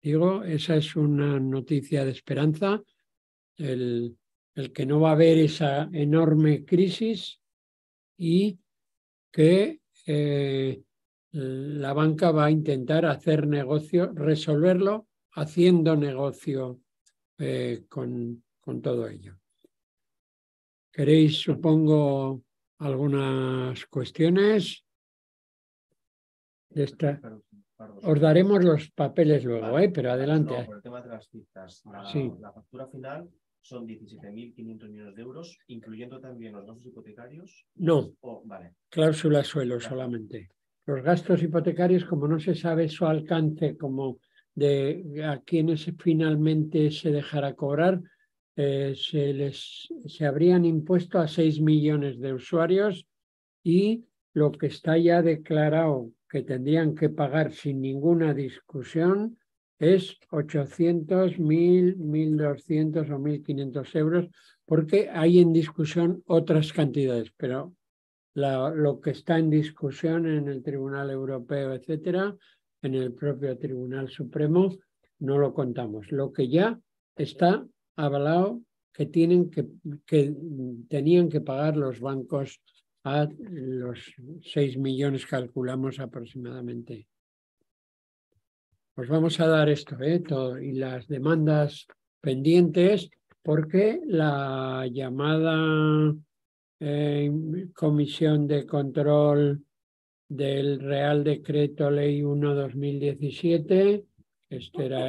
Digo, esa es una noticia de esperanza, el que no va a haber esa enorme crisis y que la banca va a intentar hacer negocio, resolverlo haciendo negocio con todo ello. ¿Queréis, supongo, algunas cuestiones de esta? Os daremos los papeles luego, pero adelante. No, por el tema de las cifras, Sí. la factura final son 17.500 millones de euros, incluyendo también los gastos hipotecarios. No, Vale. cláusula suelo solamente. Los gastos hipotecarios, como no se sabe su alcance, como de a quienes finalmente se dejará cobrar, se habrían impuesto a 6 millones de usuarios, y lo que está ya declarado que tendrían que pagar sin ninguna discusión es 800, 1.000, 1.200 o 1.500 euros, porque hay en discusión otras cantidades, pero lo que está en discusión en el Tribunal Europeo, etcétera, en el propio Tribunal Supremo, no lo contamos. Lo que ya está avalado que tenían que pagar los bancos a los 6 millones, calculamos aproximadamente. Os vamos a dar esto, todo, y las demandas pendientes, porque la llamada Comisión de Control del Real Decreto Ley 1/2017, este era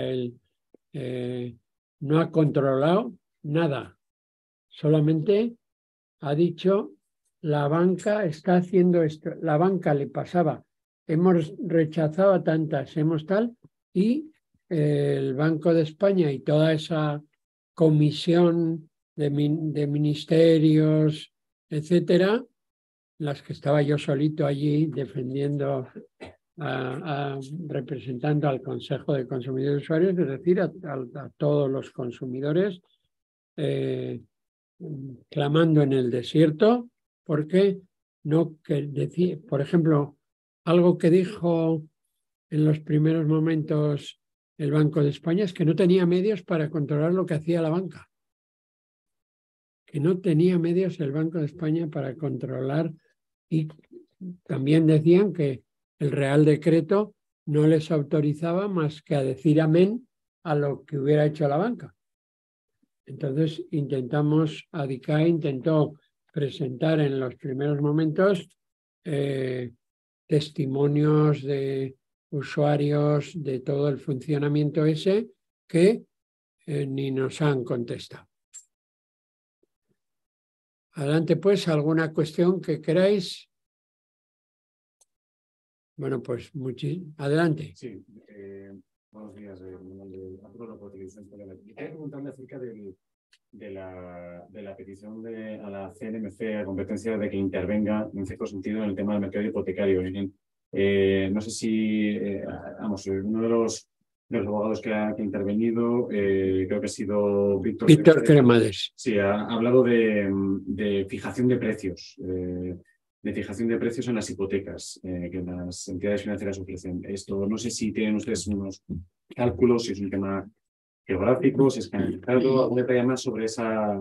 no ha controlado nada, solamente ha dicho: la banca está haciendo esto. La banca le pasaba, hemos rechazado a tantas, hemos tal, y el Banco de España y toda esa comisión de ministerios, etcétera, las que estaba yo solito allí defendiendo, representando al Consejo de Consumidores y Usuarios, es decir, a todos los consumidores, clamando en el desierto, porque no decía, por ejemplo, algo que dijo en los primeros momentos el Banco de España es que no tenía medios para controlar lo que hacía la banca. Que no tenía medios el Banco de España para controlar, y también decían que el Real Decreto no les autorizaba más que a decir amén a lo que hubiera hecho la banca. Entonces ADICAE intentó presentar en los primeros momentos testimonios de usuarios de todo el funcionamiento ese que ni nos han contestado. Adelante, pues, ¿alguna cuestión que queráis? Bueno, pues, adelante. Sí, buenos días. Quería preguntarle acerca de la petición a la CNMC, a competencia, de que intervenga en cierto sentido en el tema del mercado hipotecario. No sé si, uno de los abogados que ha intervenido, creo que ha sido Víctor Cremades. Sí, ha hablado de fijación de precios. De fijación de precios en las hipotecas que las entidades financieras ofrecen. Esto, no sé si tienen ustedes unos cálculos, si es un tema geográfico, si es canalizado, algún detalle más sobre esa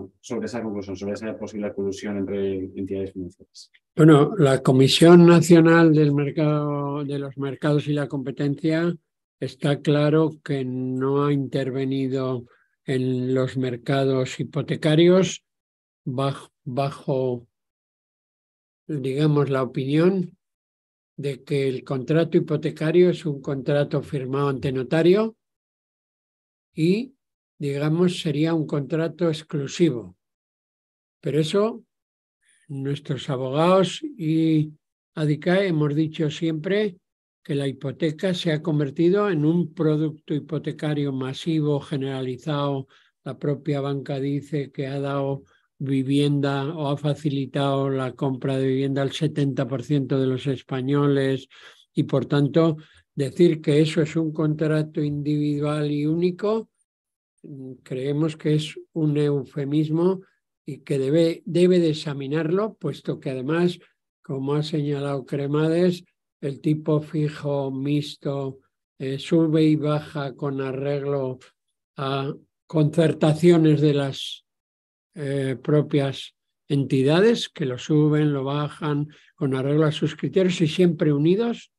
conclusión, sobre esa posible colusión entre entidades financieras. Bueno, la Comisión Nacional de los Mercados y la Competencia está claro que no ha intervenido en los mercados hipotecarios bajo digamos, la opinión de que el contrato hipotecario es un contrato firmado ante notario y, digamos, sería un contrato exclusivo. Pero eso, nuestros abogados y ADICAE hemos dicho siempre que la hipoteca se ha convertido en un producto hipotecario masivo, generalizado. La propia banca dice que ha dado vivienda o ha facilitado la compra de vivienda al 70% de los españoles y, por tanto, decir que eso es un contrato individual y único, creemos que es un eufemismo y que debe de examinarlo, puesto que además, como ha señalado Cremades, el tipo fijo mixto sube y baja con arreglo a concertaciones de las propias entidades que lo suben, lo bajan, con arreglo a sus criterios y siempre unidos.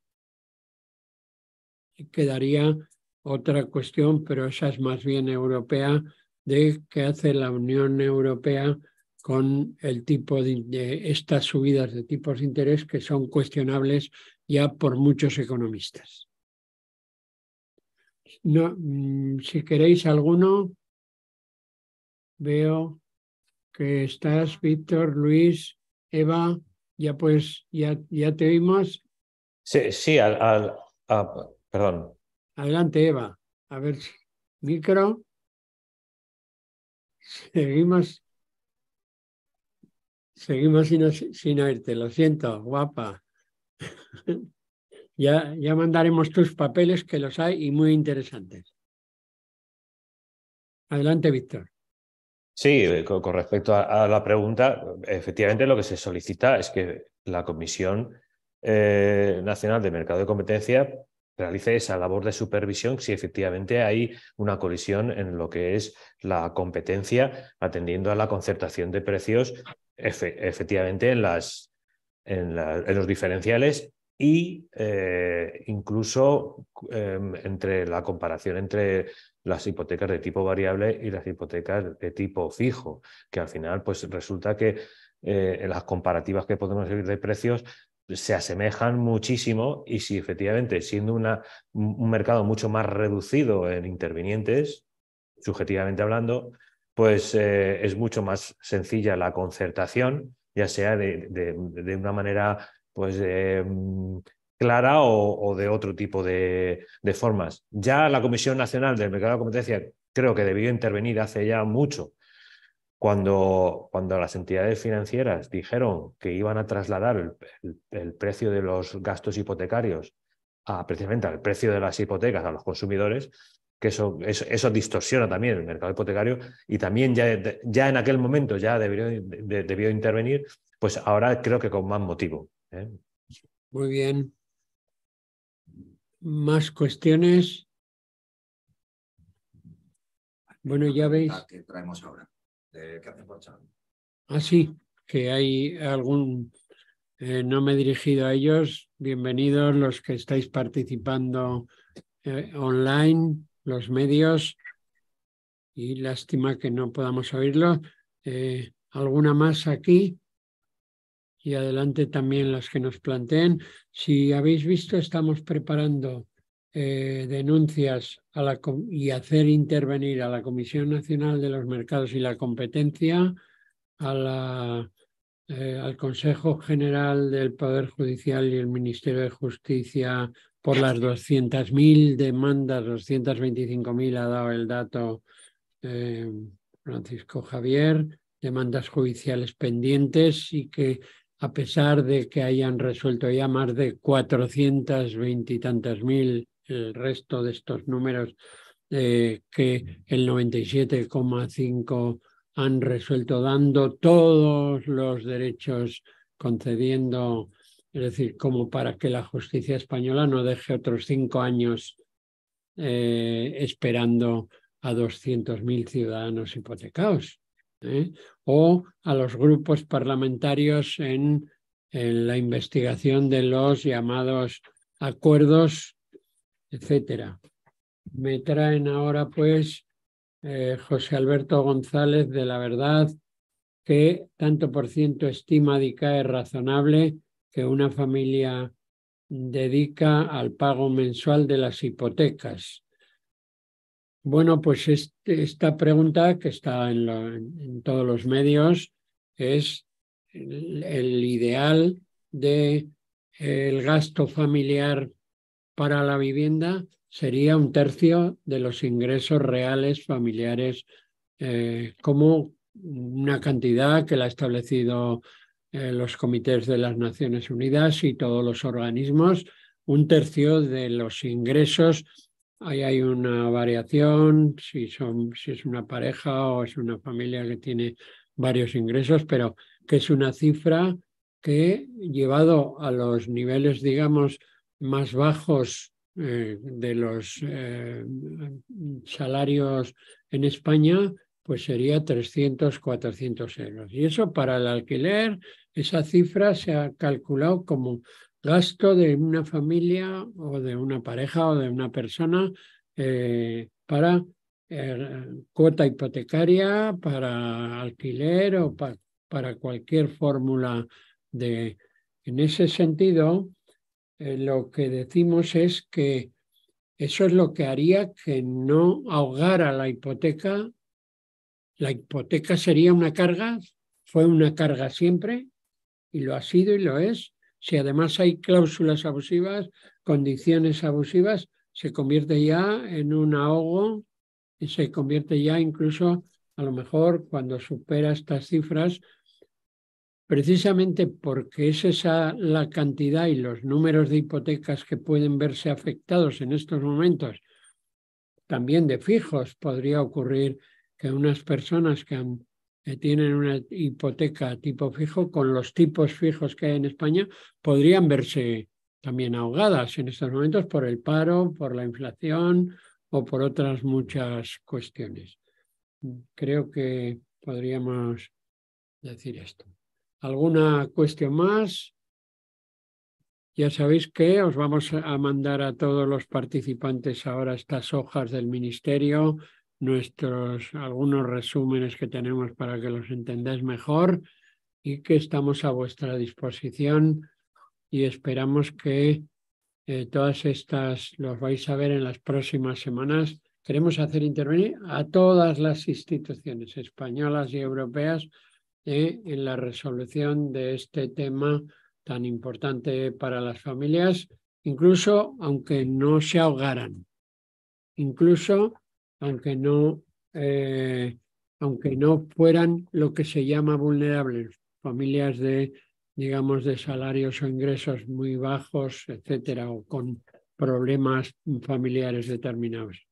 Y quedaría otra cuestión, pero esa es más bien europea, de qué hace la Unión Europea con el tipo de estas subidas de tipos de interés que son cuestionables ya por muchos economistas. No, si queréis alguno, veo que estás, Víctor, Luis, Eva, ya pues, ya te oímos. Sí, perdón. Adelante, Eva. A ver, micro. Seguimos sin oírte, lo siento, guapa. Ya mandaremos tus papeles, que los hay y muy interesantes. Adelante, Víctor. Sí, con respecto a la pregunta, efectivamente lo que se solicita es que la Comisión Nacional de Mercado de Competencia realice esa labor de supervisión si efectivamente hay una colisión en lo que es la competencia, atendiendo a la concertación de precios efectivamente en los diferenciales y incluso entre la comparación entre las hipotecas de tipo variable y las hipotecas de tipo fijo, que al final pues resulta que en las comparativas que podemos hacer de precios se asemejan muchísimo y si efectivamente siendo un mercado mucho más reducido en intervinientes, subjetivamente hablando, pues es mucho más sencilla la concertación, ya sea de una manera pues clara o de otro tipo de formas. Ya la Comisión Nacional del Mercado de Competencia creo que debió intervenir hace ya mucho cuando las entidades financieras dijeron que iban a trasladar el precio de los gastos hipotecarios precisamente al precio de las hipotecas a los consumidores, que eso distorsiona también el mercado hipotecario y también ya en aquel momento ya debió intervenir, pues ahora creo que con más motivo. Muy bien. ¿Más cuestiones? Bueno, ya veis. Que traemos ahora, ¿qué hacen por Chávez? Ah, sí, que hay algún No me he dirigido a ellos. Bienvenidos los que estáis participando online, los medios, y lástima que no podamos oírlo. ¿Alguna más aquí? Y adelante también las que nos planteen. Si habéis visto, estamos preparando denuncias y hacer intervenir a la Comisión Nacional de los Mercados y la Competencia, al Consejo General del Poder Judicial y el Ministerio de Justicia por las 200.000 demandas, 225.000 ha dado el dato Francisco Javier, demandas judiciales pendientes, y que a pesar de que hayan resuelto ya más de 420 y tantas mil, el resto de estos números, que el 97,5% han resuelto dando todos los derechos, concediendo, es decir, como para que la justicia española no deje otros 5 años esperando a 200.000 ciudadanos hipotecados, o a los grupos parlamentarios en la investigación de los llamados acuerdos, etcétera. Me traen ahora, pues, José Alberto González de La Verdad, que tanto por ciento estima DICAE razonable que una familia dedica al pago mensual de las hipotecas. Bueno, pues esta pregunta, que está en todos los medios, es el ideal del gasto familiar para la vivienda. Sería 1/3 de los ingresos reales familiares, como una cantidad que la ha establecido los comités de las Naciones Unidas y todos los organismos. 1/3 de los ingresos. Ahí hay una variación, si es una pareja o es una familia que tiene varios ingresos, pero que es una cifra que, llevado a los niveles, digamos, más bajos de los salarios en España, pues sería 300, 400 euros. Y eso, para el alquiler, esa cifra se ha calculado como gasto de una familia o de una pareja o de una persona para cuota hipotecaria, para alquiler o para cualquier fórmula de... En ese sentido, lo que decimos es que eso es lo que haría que no ahogara la hipoteca. La hipoteca sería una carga, fue una carga siempre, y lo ha sido y lo es. Si además hay cláusulas abusivas, condiciones abusivas, se convierte ya en un ahogo y se convierte ya incluso, a lo mejor, cuando supera estas cifras, precisamente porque es esa la cantidad y los números de hipotecas que pueden verse afectados en estos momentos, también de fijos. Podría ocurrir que unas personas que tienen una hipoteca tipo fijo, con los tipos fijos que hay en España, podrían verse también ahogadas en estos momentos por el paro, por la inflación o por otras muchas cuestiones. Creo que podríamos decir esto. ¿Alguna cuestión más? Ya sabéis que os vamos a mandar a todos los participantes ahora estas hojas del Ministerio, algunos resúmenes que tenemos para que los entendáis mejor, y que estamos a vuestra disposición, y esperamos que todas estas los vais a ver en las próximas semanas. Queremos hacer intervenir a todas las instituciones españolas y europeas en la resolución de este tema tan importante para las familias, incluso aunque no se ahogaran, incluso aunque no fueran lo que se llama vulnerables, familias de, digamos, de salarios o ingresos muy bajos, etcétera, o con problemas familiares determinados.